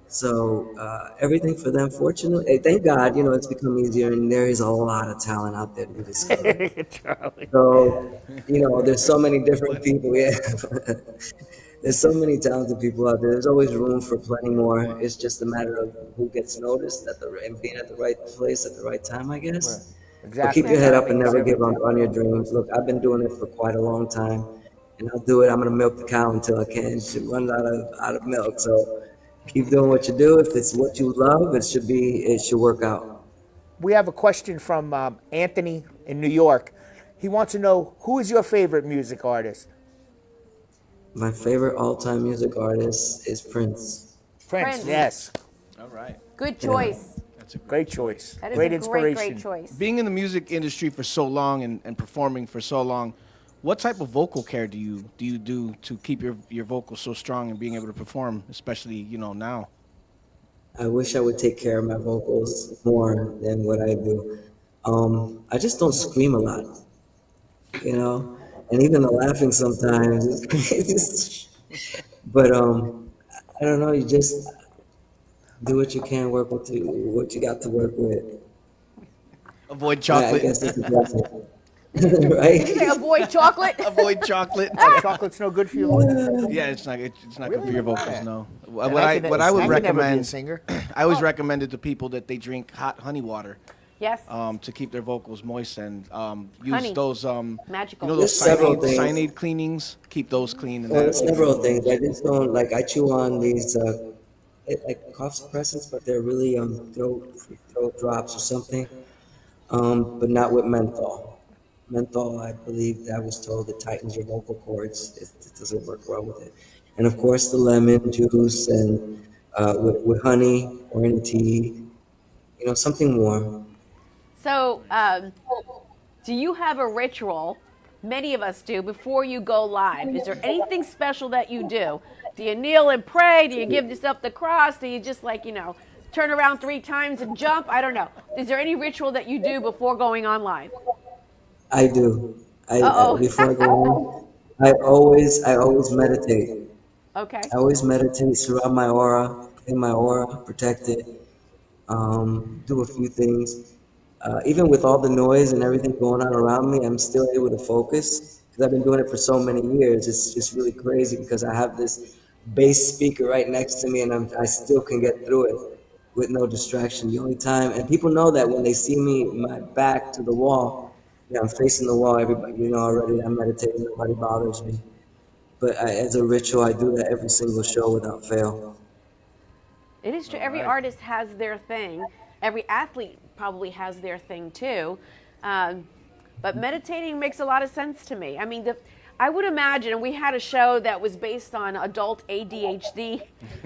So everything for them. Fortunately, thank God, it's become easier, and there is a lot of talent out there to be discovered. Charlie. So, there's so many different people. Yeah, there's so many talented people out there. There's always room for plenty more. It's just a matter of who gets noticed and being at the right place at the right time, I guess. Exactly. But keep your head up and Timing is never give up everything. on your dreams. Look, I've been doing it for quite a long time, and I'll do it. I'm gonna milk the cow until I can't. It runs out of milk. So keep doing what you do. If it's what you love, it should work out. We have a question from Anthony in New York. He wants to know, who is your favorite music artist? My favorite all-time music artist is Prince. Prince. Yes. All right. Good choice. That's a Great choice. That is Great a inspiration. great choice. Being in the music industry for so long and performing for so long, what type of vocal care do you do to keep your vocals so strong and being able to perform, especially now? I wish I would take care of my vocals more than what I do. I just don't scream a lot, and even the laughing sometimes is crazy. But I don't know. You just do what you can, work with what you got to work with. Avoid I chocolate. guess that's the blessing. Right? Did you say avoid chocolate? Avoid chocolate. Chocolate's no good for you. Yeah, it's not good for your vocals. No. What I I can- what I would I can never be a recommend. singer. I always recommended to people that they drink hot honey water. Yes. To keep their vocals moist and use Honey. those Magical. those There's several things. cyanide cleanings. Keep those clean. And Well, that- there's several things. I just don't like. I chew on these like cough suppressants, but they're really throat drops or something. But not with menthol. Menthol, I believe I was told it tightens your vocal cords. It doesn't work well with it. And of course, the lemon juice and with honey or in tea, something warm. So, do you have a ritual? Many of us do before you go live. Is there anything special that you do? Do you kneel and pray? Do you give yourself the cross? Do you just turn around 3 times and jump? I don't know. Is there any ritual that you do before going on live? I do. Uh-oh. Before I go on, I always meditate. Okay. I always meditate, surround my aura, clean my aura, protect it, do a few things. Even with all the noise and everything going on around me, I'm still able to focus because I've been doing it for so many years. It's just really crazy because I have this bass speaker right next to me and I still can get through it with no distraction. The only time, and people know that when they see me, my back to the wall, I'm facing the wall, everybody, already I'm meditating, nobody bothers me. But as a ritual, I do that every single show without fail. It is true. Every artist has their thing. Every athlete probably has their thing too. But meditating makes a lot of sense to me. I mean, I would imagine we had a show that was based on adult ADHD.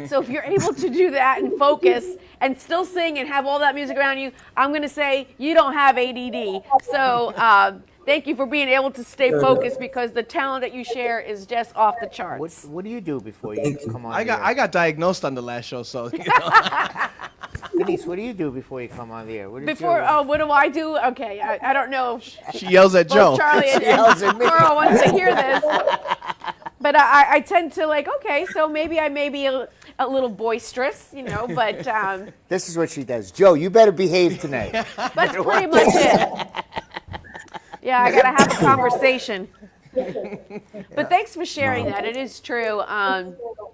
So if you're able to do that and focus and still sing and have all that music around you, I'm going to say you don't have ADD. So thank you for being able to stay focused because the talent that you share is just off the charts. What do you do before you come on? I got diagnosed on the last show, so The Denise, what do you do before you come on the air? What What do I do? Okay, I don't know. She yells at Both Joe. Charlie and Carl wants to hear this. But I tend to okay, so maybe I may be a little boisterous, but... This is what she does. Joe, you better behave tonight. That's pretty much it. Yeah, I got to have a conversation. But thanks for sharing that. It is true.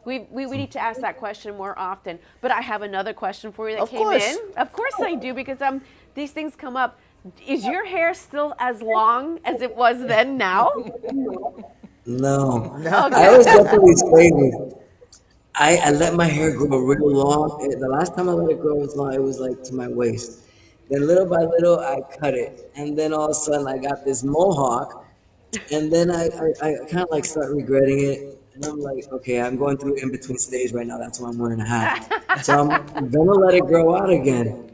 We need to ask that question more often. But I have another question for you that came in. Of course I do, because these things come up. Is your hair still as long as it was then now? No. Okay. I was definitely shaving. I let my hair grow real long. The last time I let it grow as long, it was like to my waist. Then little by little, I cut it. And then all of a sudden, I got this mohawk. And then I kind of like start regretting it. And I'm like, okay, I'm going through in between stage right now. That's why I'm wearing a hat. So I'm going to let it grow out again.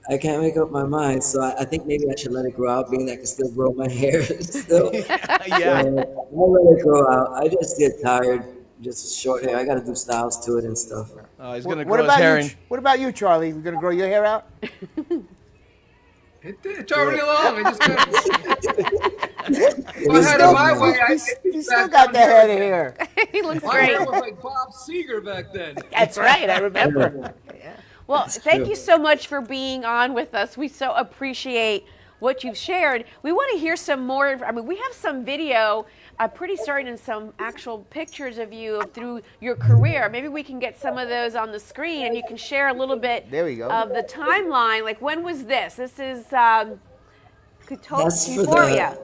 I can't make up my mind. So I think maybe I should let it grow out, being that I can still grow my hair still. Yeah. I'll let it grow out. I just get tired. Just short hair. I got to do styles to it and stuff. Oh, he's going to What grow his hair in. What about you, Charlie? You going to grow your hair out? It's already long. I just if I had it my way, you still got the head of hair. He looks my great. hair was like Bob Seger back then. That's right. I remember. Well, thank you so much for being on with us. We so appreciate what you've shared. We want to hear some more. I mean, we have some video, pretty certain, and some actual pictures of you through your career. Maybe we can get some of those on the screen, and you can share a little bit of the timeline. Like, when was this? This is Euphoria.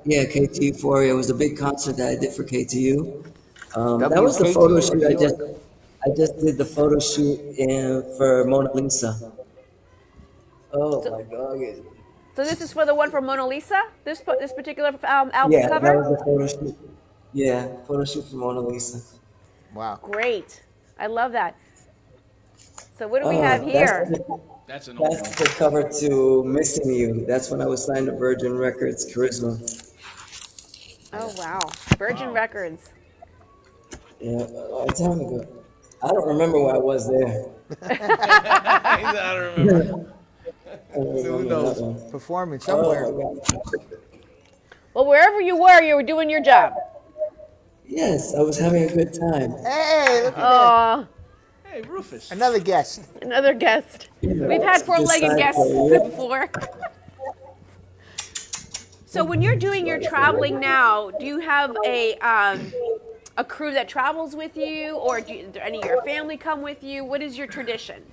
Yeah, KT Euphoria was a big concert that I did for KTU. That was the photo shoot. I just did the photo shoot for Mona Lisa. Oh my God! So this is for the one for Mona Lisa. This particular album Yeah, cover. that was the photo shoot. Yeah, photo shoot for Mona Lisa. Wow, great! I love that. So what do we have here? That's the cover to Missing You. That's when I was signed to Virgin Records, Charisma. Oh wow, Virgin Records. Yeah, a long time ago. I don't remember where I was there. I don't remember. Who knows? Performing somewhere. Well, wherever you were doing your job. Yes, I was having a good time. Hey, look at that. Hey, Rufus. Another guest. Another guest. We've had four-legged guests before. So when you're doing your traveling now, do you have a crew that travels with you, or do any of your family come with you? What is your tradition?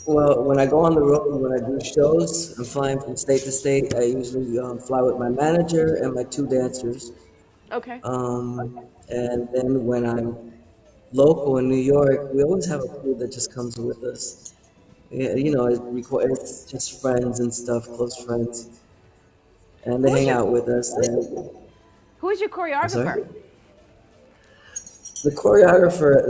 Well, when I go on the road, when I do shows, I'm flying from state to state. I usually fly with my manager and my 2 dancers. Okay. And then when I'm local in New York, we always have a crew that just comes with us. Yeah, it's just friends and stuff, close friends. And they hang out with us. Who is your choreographer? The choreographer,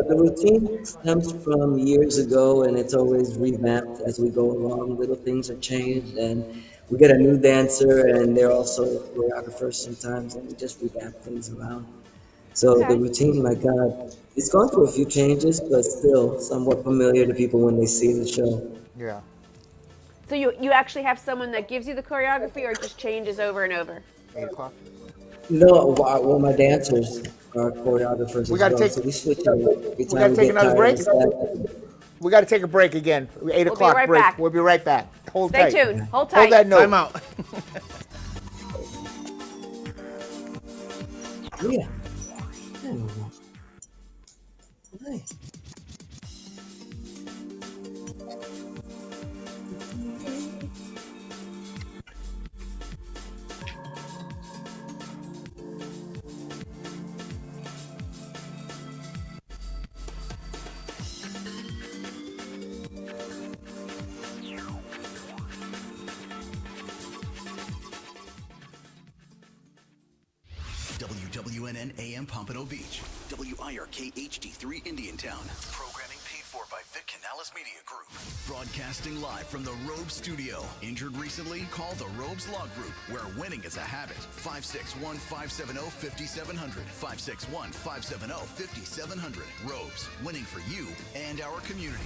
the routine comes from years ago, and it's always revamped as we go along. Little things are changed, and we get a new dancer, and they're also choreographers sometimes, and we just revamp things around. So the routine, my God, it's gone through a few changes, but still somewhat familiar to people when they see the show. Yeah. So you actually have someone that gives you the choreography, or it just changes over and over? 8 o'clock. No, well, my dancers are choreographers We gotta so we switch out every time We gotta take get another tired break. of that. We got to take a break again. 8 o'clock right break. back. We'll be right back. Hold Stay tight. tuned. Hold tight. Hold that note. Time out. Yeah. Hey. WWNN AM Pompano Beach. WIRK HD3 Indiantown. Programming paid for by Vic Canales Media Group. Broadcasting live from the Robes Studio. Injured recently? Call the Robes Law Group, where winning is a habit. 561-570-5700. 561-570-5700. Robes, winning for you and our community.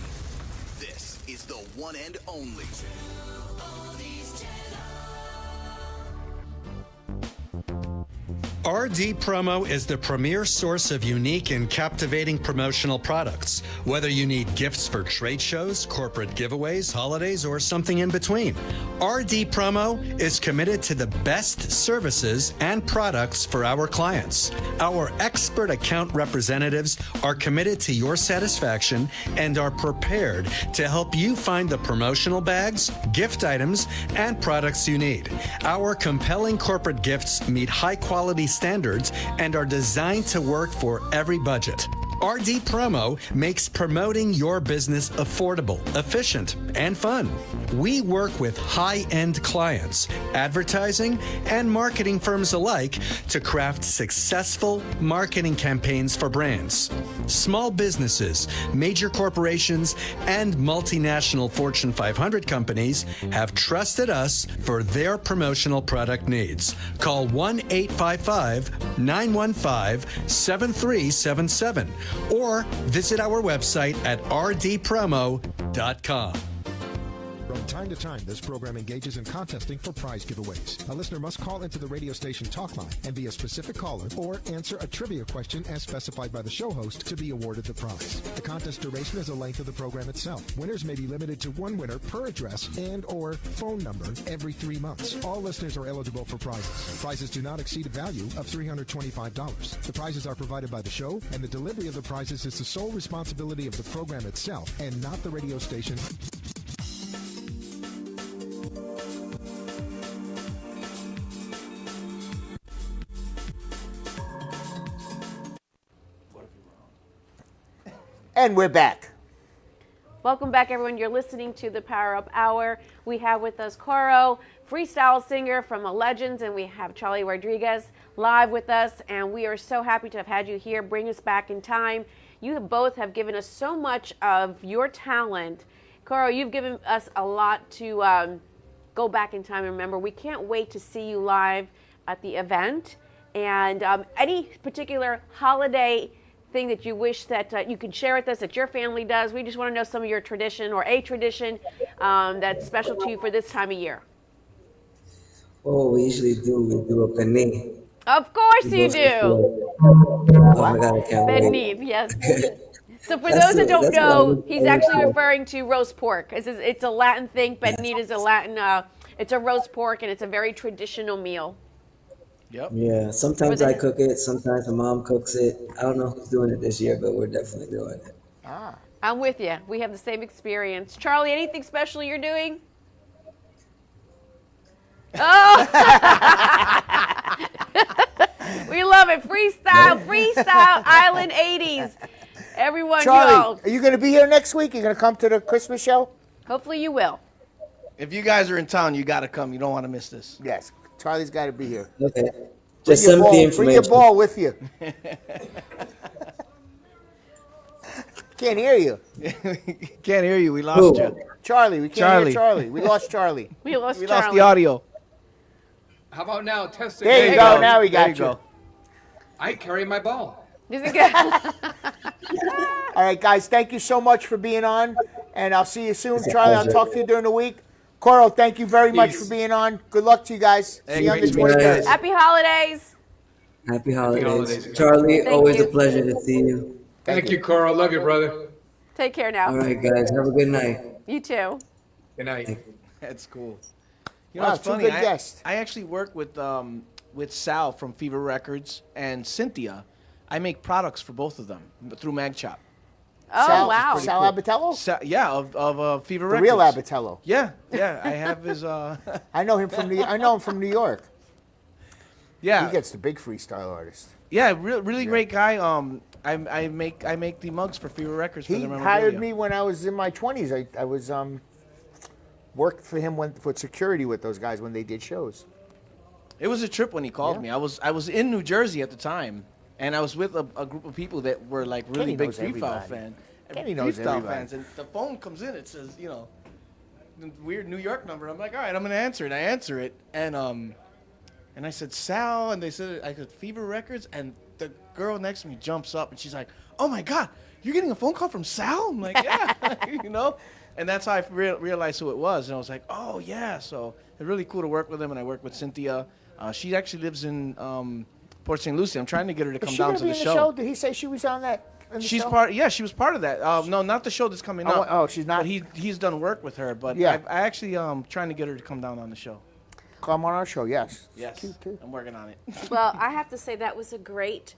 is the one and only. RD Promo is the premier source of unique and captivating promotional products. Whether you need gifts for trade shows, corporate giveaways, holidays, or something in between, RD Promo is committed to the best services and products for our clients. Our expert account representatives are committed to your satisfaction and are prepared to help you find the promotional bags, gift items, and products you need. Our compelling corporate gifts meet high-quality standards and are designed to work for every budget. RD Promo makes promoting your business affordable, efficient, and fun. We work with high-end clients, advertising, and marketing firms alike to craft successful marketing campaigns for brands. Small businesses, major corporations, and multinational Fortune 500 companies have trusted us for their promotional product needs. Call 1-855-915-7377 or visit our website at rdpromo.com. From time to time, this program engages in contesting for prize giveaways. A listener must call into the radio station talk line and be a specific caller or answer a trivia question as specified by the show host to be awarded the prize. The contest duration is the length of the program itself. Winners may be limited to one winner per address and or phone number every 3 months. All listeners are eligible for prizes. Prizes do not exceed a value of $325. The prizes are provided by the show, and the delivery of the prizes is the sole responsibility of the program itself and not the radio station. And we're back. Welcome back, everyone. You're listening to the Power Up Hour. We have with us Coro, freestyle singer from the Legends, and we have Charlie Rodriguez live with us. And we are so happy to have had you here. Bring us back in time. You both have given us so much of your talent. Coro, you've given us a lot to go back in time and remember. We can't wait to see you live at the event. And any particular holiday thing that you wish that you can share with us that your family does? We just want to know some of your tradition or a tradition that's special to you for this time of year. Oh, we usually do a penne. Of course you do. Oh my God, I can't wait. Penne, yes. So for those that don't know, he's actually referring to roast pork. It's a Latin thing. Penne is a Latin, it's a roast pork, and it's a very traditional meal. Yep. Yeah, sometimes I cook it, sometimes my mom cooks it. I don't know who's doing it this year, but we're definitely doing it. I'm with you. We have the same experience. Charlie, anything special you're doing? Oh! We love it. Freestyle Island 80s. Everyone, Charlie, are you going to be here next week? You're going to come to the Christmas show? Hopefully you will. If you guys are in town, you got to come. You don't want to miss this. Yes. Charlie's got to be here. Okay. Just send me the information. Bring your ball with you. Can't hear you. Can't hear you. We lost you. Charlie, we can't hear Charlie. We lost Charlie. We lost the audio. How about now? Testing. There you go. Now we got you. I carry my ball. Is it good? All right, guys. Thank you so much for being on, and I'll see you soon. Charlie, I'll talk to you during the week. Coro, thank you very much for being on. Good luck to you guys. See you on the 23rd. Happy holidays. Happy holidays. Charlie, always a pleasure to see you. Thank you, Coro. Love you, brother. Take care now. All right, guys. Have a good night. You too. Good night. That's cool. You know, Wow, it's two funny. good guests. I actually work with Sal from Fever Records and Cynthia. I make products for both of them through MagChop. Oh, wow. Sal Abatello? Yeah, of Fever The Records. real Abatello. Yeah. I have his. I know him from New York. Yeah. He gets the big freestyle artist. Yeah, really great guy. I make the mugs for Fever Records. For He the memorabilia. hired me when I was in my 20s. I was worked for him for security with those guys when they did shows. It was a trip when he called me. I was in New Jersey at the time, and I was with a group of people that were like really big freestyle fans. Kenny knows everybody. And the phone comes in. It says, the weird New York number. I'm like, all right, I'm gonna answer it. I answer it, and I said Sal, and they said I said Fever Records, and the girl next to me jumps up and she's like, "Oh my God, you're getting a phone call from Sal?" I'm like, "Yeah," And that's how I realized who it was. And I was like, oh, yeah. So it's really cool to work with him. And I work with Cynthia. She actually lives in Port St. Lucie. I'm trying to get her to come down to the show. Did he say she was on that? She's part. Yeah, she was part of that. No, not the show that's coming up. Oh, she's not. But he's done work with her. But Yeah. I actually trying to get her to come down on the show. Come on our show, yes. Yes, I'm working on it. Well, I have to say that was a great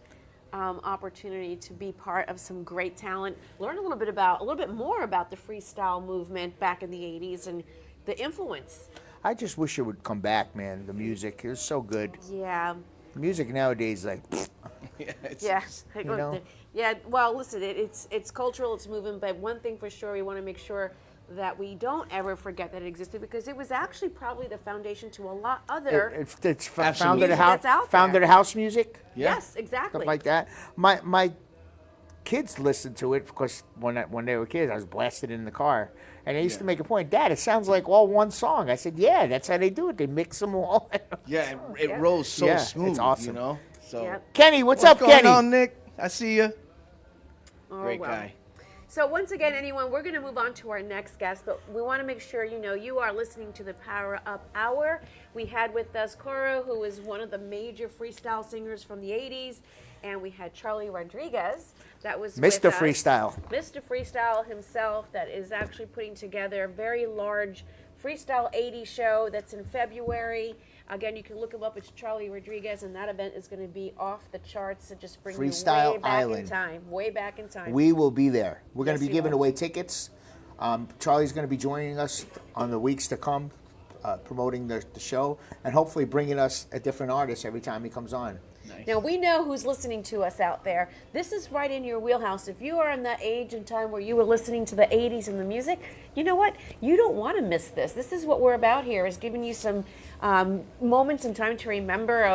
opportunity to be part of some great talent, learn a little bit more about the freestyle movement back in the 80s and the influence. I just wish it would come back, man. The music, it was so good. Yeah. The music nowadays, like, Yeah. you know? Yeah. Well, listen, it's cultural, it's moving, but one thing for sure, we want to make sure that we don't ever forget that it existed, because it was actually probably the foundation to a lot other It's founded music that's out founded there. house music. Yes, exactly. Stuff like that. My kids listened to it because when they were kids, I was blasted in the car, and they used to make a point. Dad, it sounds like all one song. I said, yeah, that's how they do it. They mix them all. Yeah, it rolls so Yeah, smooth. it's awesome. You know. So Kenny, what's up, going Kenny? on, Nick? I see you. Oh, Great well. guy. So once again, anyone, we're going to move on to our next guest, but we want to make sure you are listening to the Power Up Hour. We had with us Coro, who is one of the major freestyle singers from the 80s, and we had Charlie Rodriguez, that was Mr. with us. Freestyle. Mr. Freestyle himself, that is actually putting together a very large Freestyle 80 show that's in February. Again, you can look him up. It's Charlie Rodriguez, and that event is going to be off the charts to just bring Freestyle you way back Island. in time. Way back in time. We will be there. We're going Yes, to be you giving are. away tickets. Charlie's going to be joining us on the weeks to come, promoting the show, and hopefully bringing us a different artist every time he comes on. Now, we know who's listening to us out there. This is right in your wheelhouse. If you are in that age and time where you were listening to the 80s and the music, you know what? You don't want to miss this. This is what we're about here, is giving you some moments in time to remember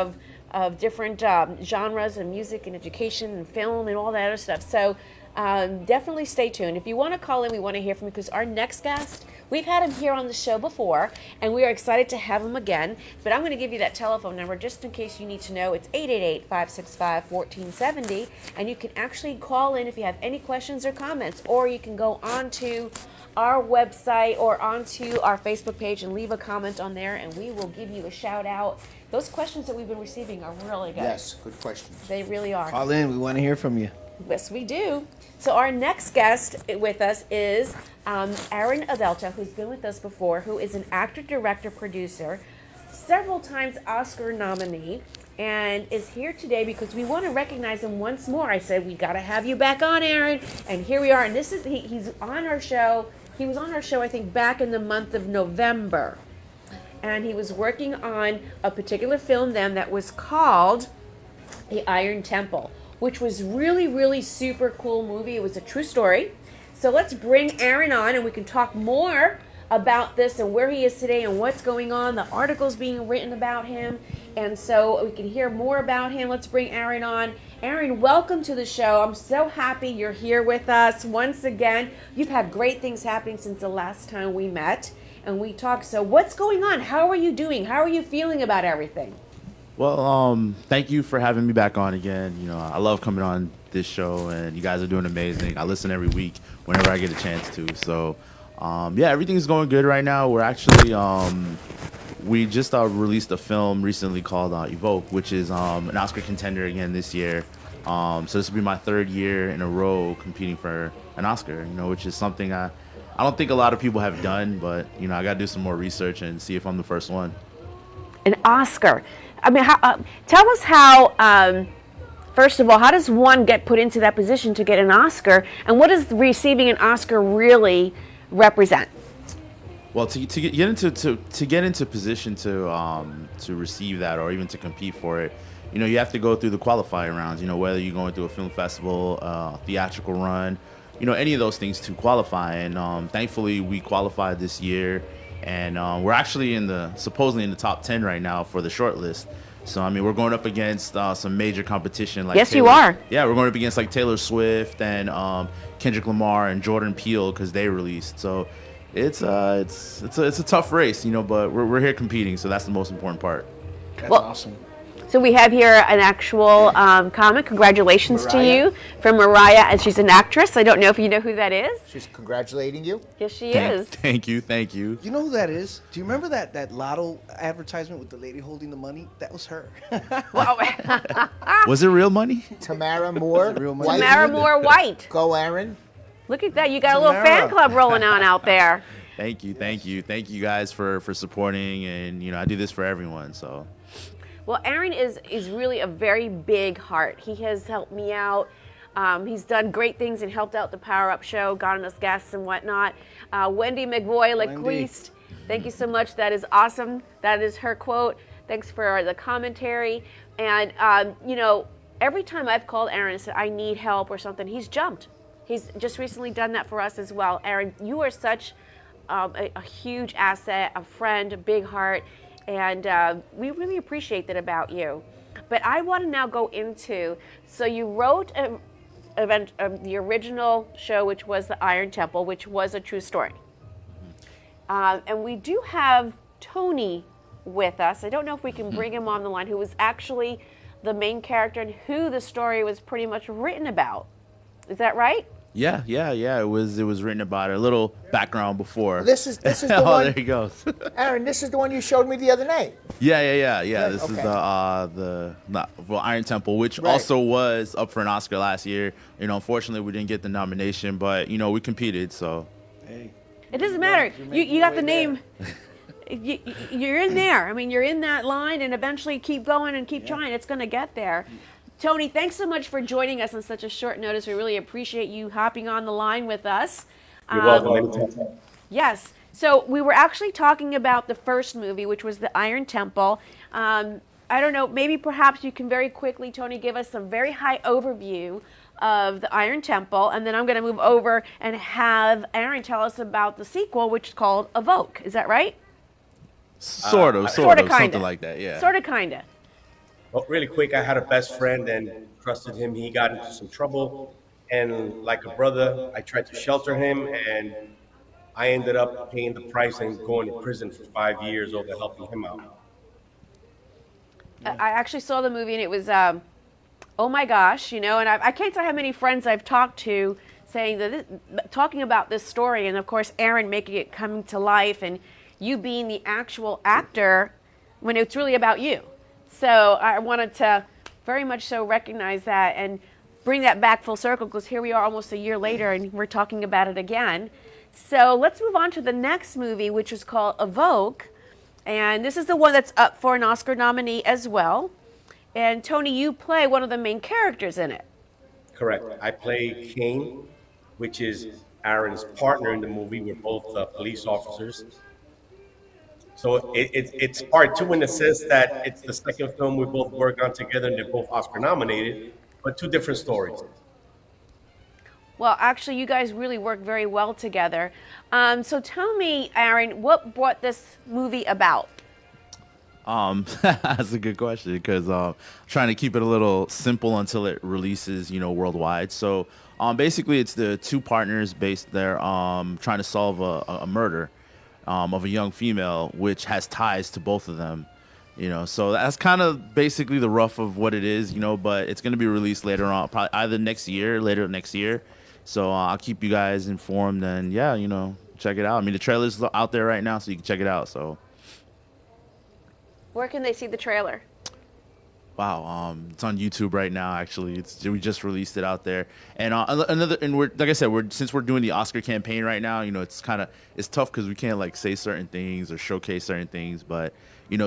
of different genres of music and education and film and all that other stuff. So definitely stay tuned. If you want to call in, we want to hear from you, because our next guest, we've had him here on the show before, and we are excited to have him again. But I'm going to give you that telephone number just in case you need to know. It's 888-565-1470, and you can actually call in if you have any questions or comments, or you can go on to our website or onto our Facebook page and leave a comment on there, and we will give you a shout out. Those questions that we've been receiving are really good. Yes, good questions. They really are. Call in. We want to hear from you. Yes, we do. So our next guest with us is Aaron Adelta, who's been with us before, who is an actor, director, producer, several times Oscar nominee, and is here today because we want to recognize him once more. I said, we got to have you back on, Aaron. And here we are. And this is he's on our show. He was on our show, I think, back in the month of November. And he was working on a particular film then that was called The Iron Temple, which was really, really super cool movie. It was a true story. So let's bring Aaron on, and we can talk more about this and where he is today and what's going on, the articles being written about him, and so we can hear more about him. Let's bring Aaron on. Aaron, welcome to the show. I'm so happy you're here with us once again. You've had great things happening since the last time we met and we talked. So what's going on? How are you doing? How are you feeling about everything? Well, thank you for having me back on again. You know, I love coming on this show, and you guys are doing amazing. I listen every week whenever I get a chance to. So, yeah, everything's going good right now. We're actually, we just released a film recently called Evoke, which is an Oscar contender again this year. So this will be my third year in a row competing for an Oscar, you know, which is something I don't think a lot of people have done, but, you know, I got to do some more research and see if I'm the first one. An Oscar. I mean, tell us how, first of all, how does one get put into that position to get an Oscar, and what does receiving an Oscar really represent? Well, to get into position to receive that, or even to compete for it, you know, you have to go through the qualifying rounds. You know, whether you're going through a film festival, theatrical run, you know, any of those things to qualify. And thankfully, we qualified this year. And we're actually supposedly in the top 10 right now for the short list. So, I mean, we're going up against some major competition. Like yes, you are. Yeah, we're going up against like Taylor Swift and Kendrick Lamar and Jordan Peele because they released. So it's a tough race, you know, but we're here competing. So that's the most important part. That's awesome. So we have here an actual comment. Congratulations to you from Mariah, and she's an actress. I don't know if you know who that is. She's congratulating you. Yes, she is. Thank you. You know who that is? Do you remember that Lotto advertisement with the lady holding the money? That was her. Was it real money? Tamara Moore. White. Tamara Moore White. Go, Aaron. Look at that. You got a little fan club rolling on out there. Thank you guys for supporting, and I do this for everyone. So. Well, Aaron is really a very big heart. He has helped me out. He's done great things and helped out the Power Up Show, gotten us guests and whatnot. Wendy McVoy Laquiste, thank you so much. That is awesome. That is her quote. Thanks for the commentary. And, every time I've called Aaron and said, I need help or something, he's jumped. He's just recently done that for us as well. Aaron, you are such a huge asset, a friend, a big heart. And we really appreciate that about you. But I want to now go into, so you wrote the original show, which was The Iron Temple, which was a true story. And we do have Tony with us. I don't know if we can bring him on the line, who was actually the main character and who the story was pretty much written about. Is that right? Yeah. It was written about it. A little background before. This is the oh, one. There he goes. Aaron, this is the one you showed me the other night. Yeah. This is the Iron Temple, which also was up for an Oscar last year. Unfortunately, we didn't get the nomination, but we competed. So. Hey. It doesn't matter. You got the name. You're in there. I mean, you're in that line, and eventually keep going and keep trying. It's going to get there. Tony, thanks so much for joining us on such a short notice. We really appreciate you hopping on the line with us. You're welcome. Yes. So we were actually talking about the first movie, which was The Iron Temple. I don't know, maybe perhaps you can very quickly, Tony, give us a very high overview of The Iron Temple, and then I'm going to move over and have Aaron tell us about the sequel, which is called Evoke. Is that right? Sort of, kinda. something like that, yeah. Sort of, kind of. Well, really quick, I had a best friend and trusted him. He got into some trouble, and like a brother, I tried to shelter him, and I ended up paying the price and going to prison for 5 years over helping him out. I actually saw the movie, and it was, oh my gosh, and I can't tell how many friends I've talked to saying that talking about this story, and of course Aaron making it come to life, and you being the actual actor when it's really about you. So I wanted to very much so recognize that and bring that back full circle, because here we are almost a year later and we're talking about it again. So let's move on to the next movie, which is called Evoke. And this is the one that's up for an Oscar nominee as well. And Tony, you play one of the main characters in it. Correct. I play Kane, which is Aaron's partner in the movie. We're both police officers. So it's part two in the sense that it's the second film we both worked on together, and they're both Oscar nominated, but two different stories. Well, actually, you guys really work very well together. So tell me, Aaron, what brought this movie about? That's a good question, because trying to keep it a little simple until it releases, worldwide. So basically, it's the two partners based there trying to solve a murder of a young female, which has ties to both of them. So that's kind of basically the rough of what it is, but it's going to be released later on, probably either later next year. So I'll keep you guys informed, and check it out. I mean, the trailer's out there right now, so you can check it out. So where can they see the trailer? Wow, it's on YouTube right now. Actually, we just released it out there, and like I said, since we're doing the Oscar campaign right now, it's tough because we can't say certain things or showcase certain things, but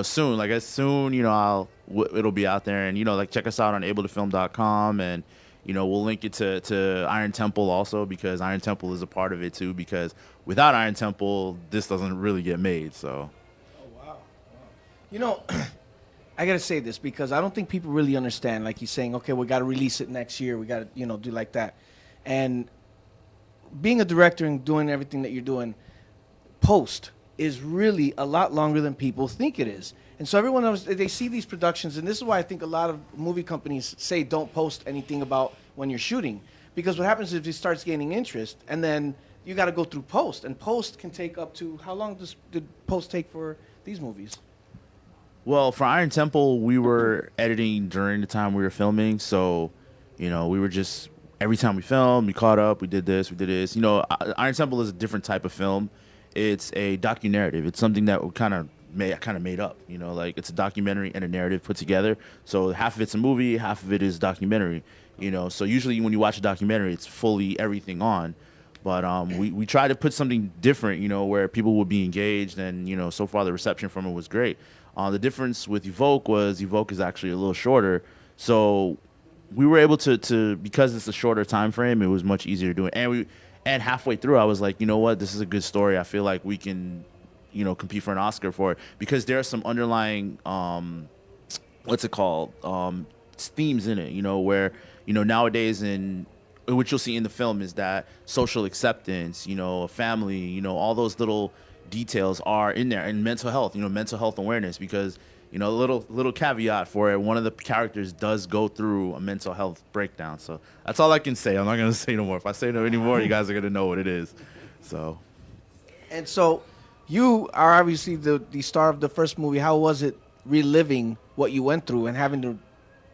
soon, it'll be out there, and check us out on abletofilm.com, and we'll link it to Iron Temple also, because Iron Temple is a part of it too, because without Iron Temple, this doesn't really get made. So. Oh wow. I got to say this because I don't think people really understand. Like he's saying, okay, we got to release it next year. We got to, do like that. And being a director and doing everything that you're doing, post is really a lot longer than people think it is. And so everyone knows, they see these productions, and this is why I think a lot of movie companies say don't post anything about when you're shooting. Because what happens is it starts gaining interest, and then you got to go through post. And post can take up to, how long did post take for these movies? Well, for Iron Temple, we were editing during the time we were filming, so we were just every time we filmed, we caught up, we did this, we did this. Iron Temple is a different type of film. It's a docu-narrative. It's something that we kind of made up. Like it's a documentary and a narrative put together. So half of it's a movie, half of it is documentary. So usually when you watch a documentary, it's fully everything on. But we tried to put something different, where people would be engaged, and so far the reception from it was great. The difference with Evoke is actually a little shorter, so we were able to because it's a shorter time frame, it was much easier to do it. And halfway through, I was like, you know what, this is a good story. I feel like we can, compete for an Oscar for it, because there are some underlying themes in it, where nowadays in what you'll see in the film is that social acceptance, a family, all those little details are in there, and mental health awareness, because a little caveat for it, one of the characters does go through a mental health breakdown. So that's all I can say. I'm not going to say no more. If I say no anymore, you guys are going to know what it is. And so you are obviously the star of the first movie. How was it reliving what you went through and having to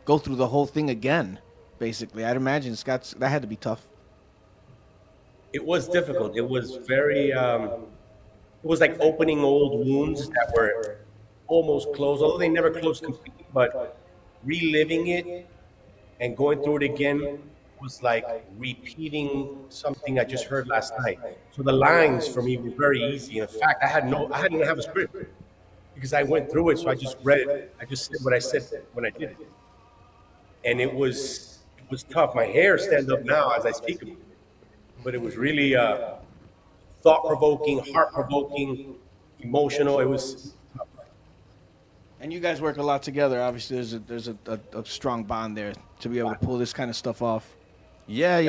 go through the whole thing again, basically? I'd imagine that had to be tough. It was difficult. It was very, it was like opening old wounds that were almost closed, although they never closed completely, but reliving it and going through it again was like repeating something I just heard last night. So the lines for me were very easy. In fact, I didn't even have a script because I went through it. So I just read it. I just said what I said when I did it. And it was tough. My hair stands up now as I speak about it. But it was really thought-provoking, heart-provoking, emotional. It was tough. And you guys work a lot together. Obviously, there's a strong bond there to be able to pull this kind of stuff off. Yeah.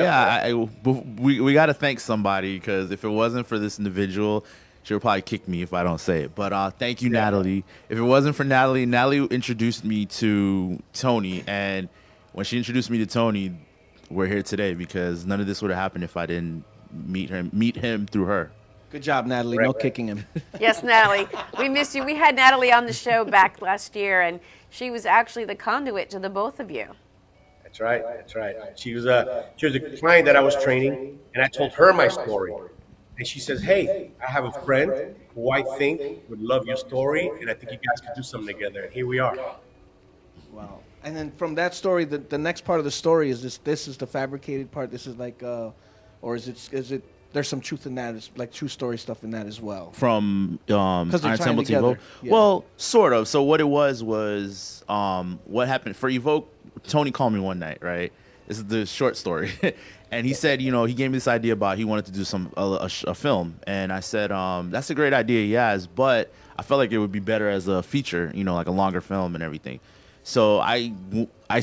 We got to thank somebody, because if it wasn't for this individual, she would probably kick me if I don't say it. But thank you, Natalie. If it wasn't for Natalie introduced me to Tony, and when she introduced me to Tony, we're here today, because none of this would have happened if I didn't meet him through her. Good job, Natalie. No kicking him. Yes, Natalie. We missed you. We had Natalie on the show back last year, and she was actually the conduit to the both of you. That's right. She was a client that I was training, and I told her my story. And she says, hey, I have a friend who I think would love your story, and I think you guys could do something together. And here we are. Wow. And then from that story, the next part of the story is this is the fabricated part. This is like, or is it? There's some truth in that. It's like true story stuff in that as well. From Iron Temple to Evoke? Yeah. Well, sort of. So what it was what happened for Evoke. Tony called me one night, right? This is the short story. And he said, he gave me this idea about he wanted to do a film. And I said, that's a great idea, yes, but I felt like it would be better as a feature, like a longer film and everything. So I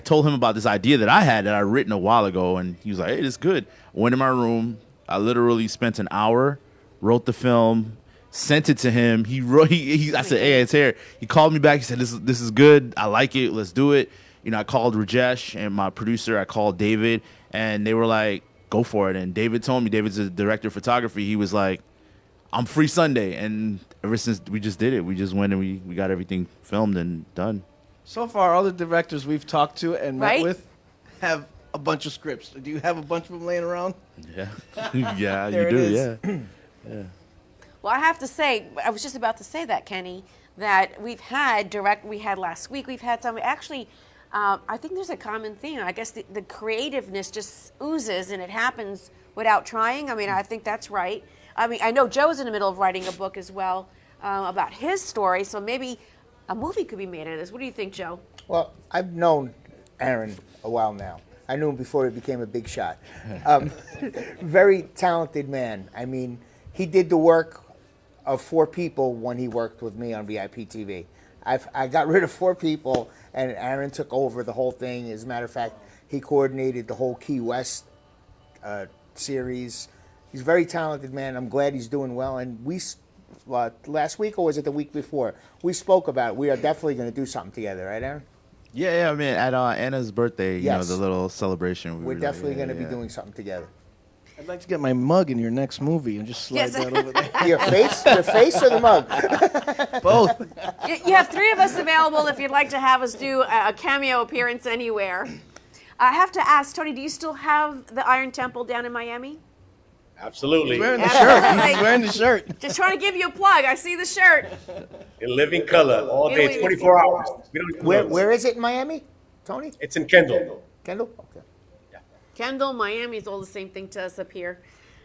told him about this idea that I had that I'd written a while ago, and he was like, hey, this is good. I went in my room. I literally spent an hour, wrote the film, sent it to him. I said, hey, it's here. He called me back. He said, this is good. I like it. Let's do it. I called Rajesh and my producer. I called David, and they were like, go for it. And David told me, David's the director of photography. He was like, I'm free Sunday. And ever since we just did it, we just went and we got everything filmed and done. So far, all the directors we've talked to and met with have a bunch of scripts. Do you have a bunch of them laying around? Yeah. Yeah, There you it do, is. yeah. Well, I have to say, I was just about to say that, Kenny, that we had last week, we've had some, actually, I think there's a common theme. I guess the creativeness just oozes, and it happens without trying. I mean, I think that's right. I mean, I know Joe's in the middle of writing a book as well about his story, so maybe a movie could be made out of this. What do you think, Joe? Well, I've known Aaron a while now. I knew him before he became a big shot. Very talented man. I mean, he did the work of 4 people when he worked with me on VIP TV. I got rid of 4 people, and Aaron took over the whole thing. As a matter of fact, he coordinated the whole Key West series. He's a very talented man. I'm glad he's doing well. And we, last week, or was it the week before, we spoke about it. We are definitely going to do something together, right, Aaron? Yeah, I mean, at Anna's birthday, Yes. the little celebration. We're definitely going to be doing something together. I'd like to get my mug in your next movie and just slide that over there. Your face or the mug? Both. You have 3 of us available if you'd like to have us do a cameo appearance anywhere. I have to ask, Tony, do you still have the Iron Temple down in Miami? Absolutely. He's wearing the shirt. He's wearing the shirt. Just trying to give you a plug. I see the shirt. In living color, all day, 24 hours. We don't Where is it in Miami, Tony? It's in Kendall. Kendall? Okay. Kendall, Miami is all the same thing to us up here.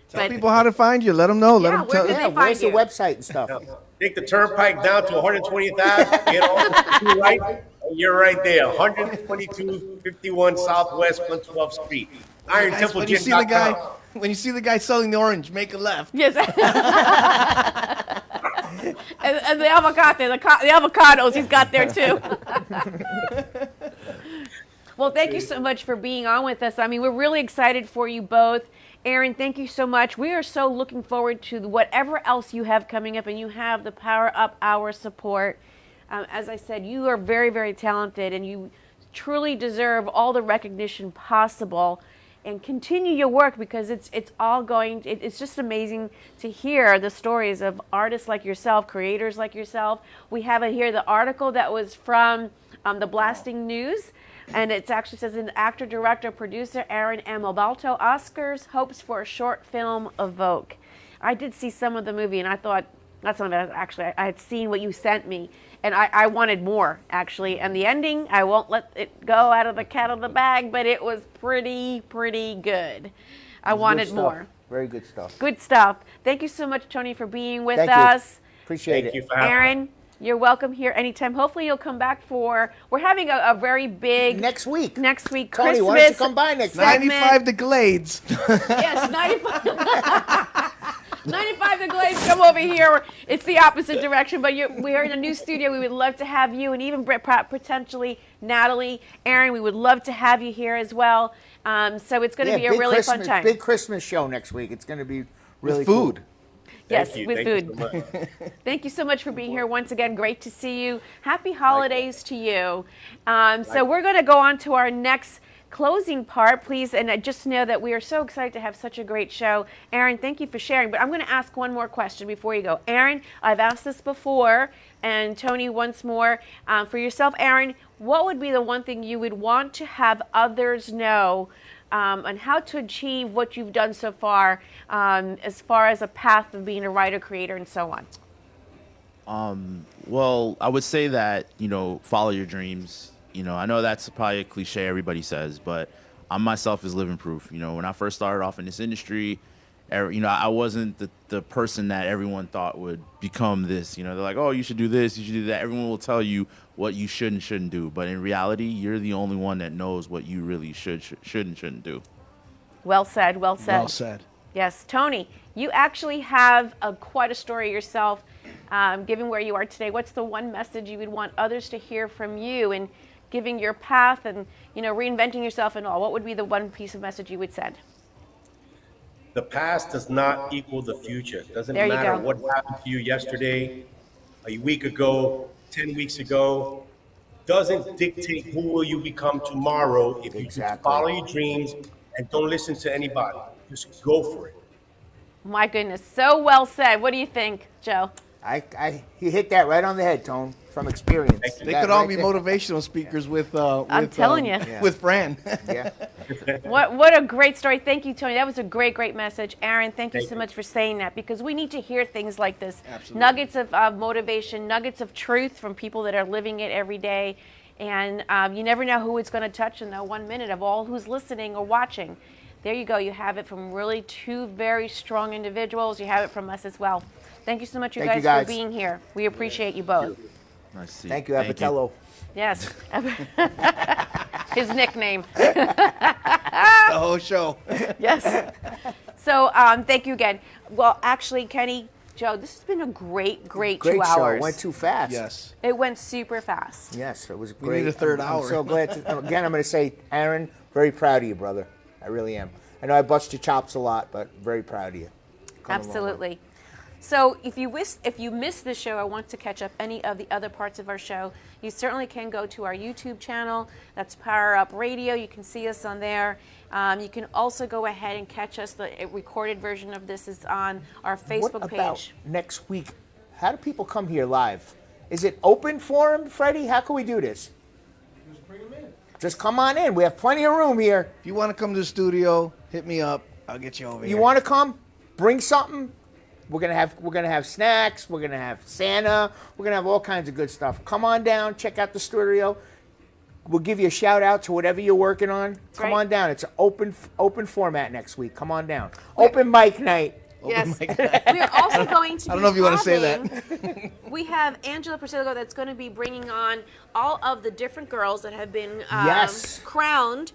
Tell people how to find you. Let them know. Let them tell. Where's the website and stuff? Take the turnpike down to 120th Ave, get on the right, and you're right there. 12251 Southwest 112th Street. Iron Guys, Temple when you see the guy, when you see the guy selling the orange, make a left. Yes. and the avocado, the avocados he's got there too. Well, thank you so much for being on with us. I mean, we're really excited for you both. Aaron, thank you so much. We are so looking forward to whatever else you have coming up, and you have the Power Up Hour support. As I said, you are very, very talented, and you truly deserve all the recognition possible. And continue your work, because it's all going. It's just amazing to hear the stories of artists like yourself, creators like yourself. We have it here, the article that was from the Blasting News. And it actually says, an actor, director, producer, Aaron M. Obalto, Oscars, hopes for a short film evoke. I did see some of the movie, and I thought, not some of it, actually, I had seen what you sent me, and I wanted more, actually. And the ending, I won't let it go out of the cat of the bag, but it was pretty good. I wanted more. Very good stuff. Good stuff. Thank you so much, Tony, for being with Thank us. You. Appreciate it. Aaron, you're welcome here anytime. Hopefully you'll come back we're having a very big... Next week. Tony, Christmas why don't you come by next week? 95 the Glades. Yes, 95. 95 the Glades, come over here. It's the opposite direction, but we are in a new studio. We would love to have you, and even potentially Natalie, Aaron, we would love to have you here as well. So it's going to be a really fun time. Big Christmas show next week. It's going to be really with food. Cool. Yes, with food. Thank you so much for being here once again. Great to see you. Happy holidays to you. So we're going to go on to our next closing part, please. And just know that we are so excited to have such a great show. Aaron, thank you for sharing. But I'm going to ask one more question before you go. Aaron, I've asked this before, and Tony once more. For yourself, Aaron, what would be the one thing you would want to have others know on how to achieve what you've done so far as a path of being a writer, creator, and so on? Well, I would say that, follow your dreams. I know that's probably a cliche everybody says, but I myself is living proof. When I first started off in this industry, I wasn't the person that everyone thought would become this. They're like, oh, you should do this, you should do that. Everyone will tell you what you should and shouldn't do. But in reality, you're the only one that knows what you really should and shouldn't do. Well said, well said. Well said. Yes. Tony, you actually have quite a story yourself, given where you are today. What's the one message you would want others to hear from you and giving your path and, reinventing yourself and all? What would be the one piece of message you would send? The past does not equal the future. It doesn't matter what happened to you yesterday, a week ago, 10 weeks ago. Doesn't dictate who will you become tomorrow if you just follow your dreams and don't listen to anybody. Just go for it. My goodness, so well said. What do you think, Joe? You hit that right on the head, Tone, from experience. They could all be motivational speakers with I'm telling you. with Fran. Yeah. What a great story. Thank you, Tony. That was a great message. Aaron, thank you so much for saying that, because we need to hear things like this. Absolutely. Nuggets of motivation, nuggets of truth from people that are living it every day. And you never know who it's going to touch in that 1 minute of all who's listening or watching. There you go. You have it from really two very strong individuals. You have it from us as well. Thank you so much, you guys, for being here. We appreciate you both. Nice to see you. Thank you, Abatello. Yes. His nickname. The whole show. Yes. So thank you again. Well, actually, Kenny, Joe, this has been a great 2 hours. It went too fast. Yes. It went super fast. Yes, it was We great. need a third I'm hour. so glad to. Again, I'm going to say, Aaron, very proud of you, brother. I really am. I know I bust your chops a lot, but very proud of you. Absolutely. So if you missed this show or want to catch up any of the other parts of our show, you certainly can go to our YouTube channel. That's Power Up Radio. You can see us on there. You can also go ahead and catch us. The recorded version of this is on our Facebook What about page. next week? How do people come here live? Is it open for them, Freddie? How can we do this? Just bring them in. Just come on in. We have plenty of room here. If you want to come to the studio, hit me up. I'll get you over here. You want to come? Bring something. We're gonna have snacks. We're gonna have Santa. We're gonna have all kinds of good stuff. Come on down. Check out the studio. We'll give you a shout out to whatever you're working on. Come on down. It's an open format next week. Come on down. Open mic night. Yes. We are also going to be I don't know if you want to say that. We have Angela Priscilla that's going to be bringing on all of the different girls that have been crowned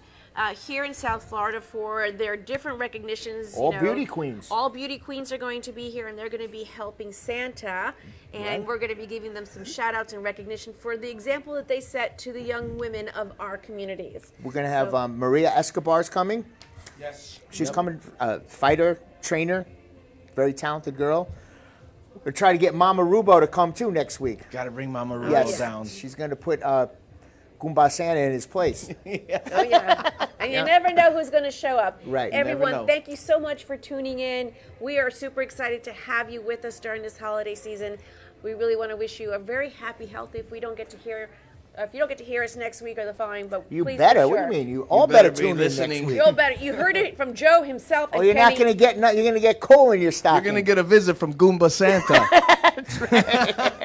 here in South Florida for their different recognitions. All beauty queens. All beauty queens are going to be here, and they're going to be helping Santa. And we're going to be giving them some shout outs and recognition for the example that they set to the young women of our communities. We're going to have Maria Escobar's coming. Yes. She's coming, fighter, trainer, very talented girl. We'll try to get Mama Rubo to come too next week. Got to bring Mama Rubo down. She's going to put Goomba Santa in his place. Oh, yeah. And you never know who's going to show up. Right. Everyone, thank you so much for tuning in. We are super excited to have you with us during this holiday season. We really want to wish you a very happy, healthy. If you don't get to hear us next week or the following, but You please better. be What sure. do you mean? You all better be tune in next listening. week. You all better. You heard it from Joe himself. Oh, and you're not Kenny. going to get you're going to get coal in your stocking. You're going to get a visit from Goomba Santa.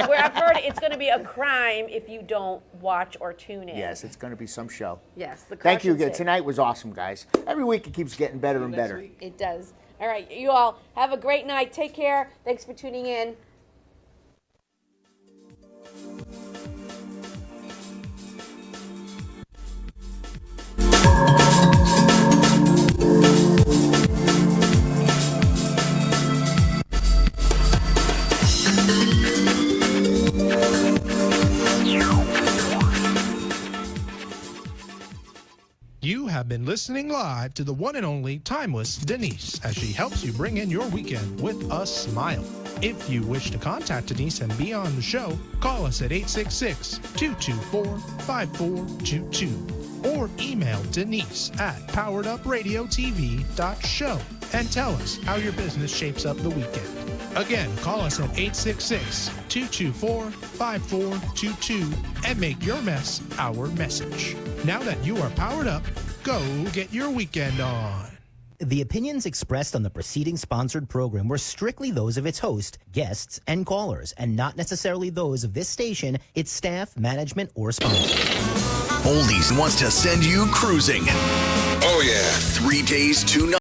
Where I've heard it's going to be a crime if you don't watch or tune in. Yes, it's going to be some show. Yes. The Thank you caution again. tape. Tonight was awesome, guys. Every week it keeps getting better and better. It does. All right. You all have a great night. Take care. Thanks for tuning in. You have been listening live to the one and only timeless Denise as she helps you bring in your weekend with a smile. If you wish to contact Denise and be on the show, call us at 866-224-5422 or email Denise at poweredupradiotv.show and tell us how your business shapes up the weekend. Again, call us at 866-224-5422 and make your mess our message. Now that you are powered up, go get your weekend on. The opinions expressed on the preceding sponsored program were strictly those of its host, guests, and callers, and not necessarily those of this station, its staff, management, or sponsors. Oldies wants to send you cruising. Oh, yeah. 3 days, 2 nights.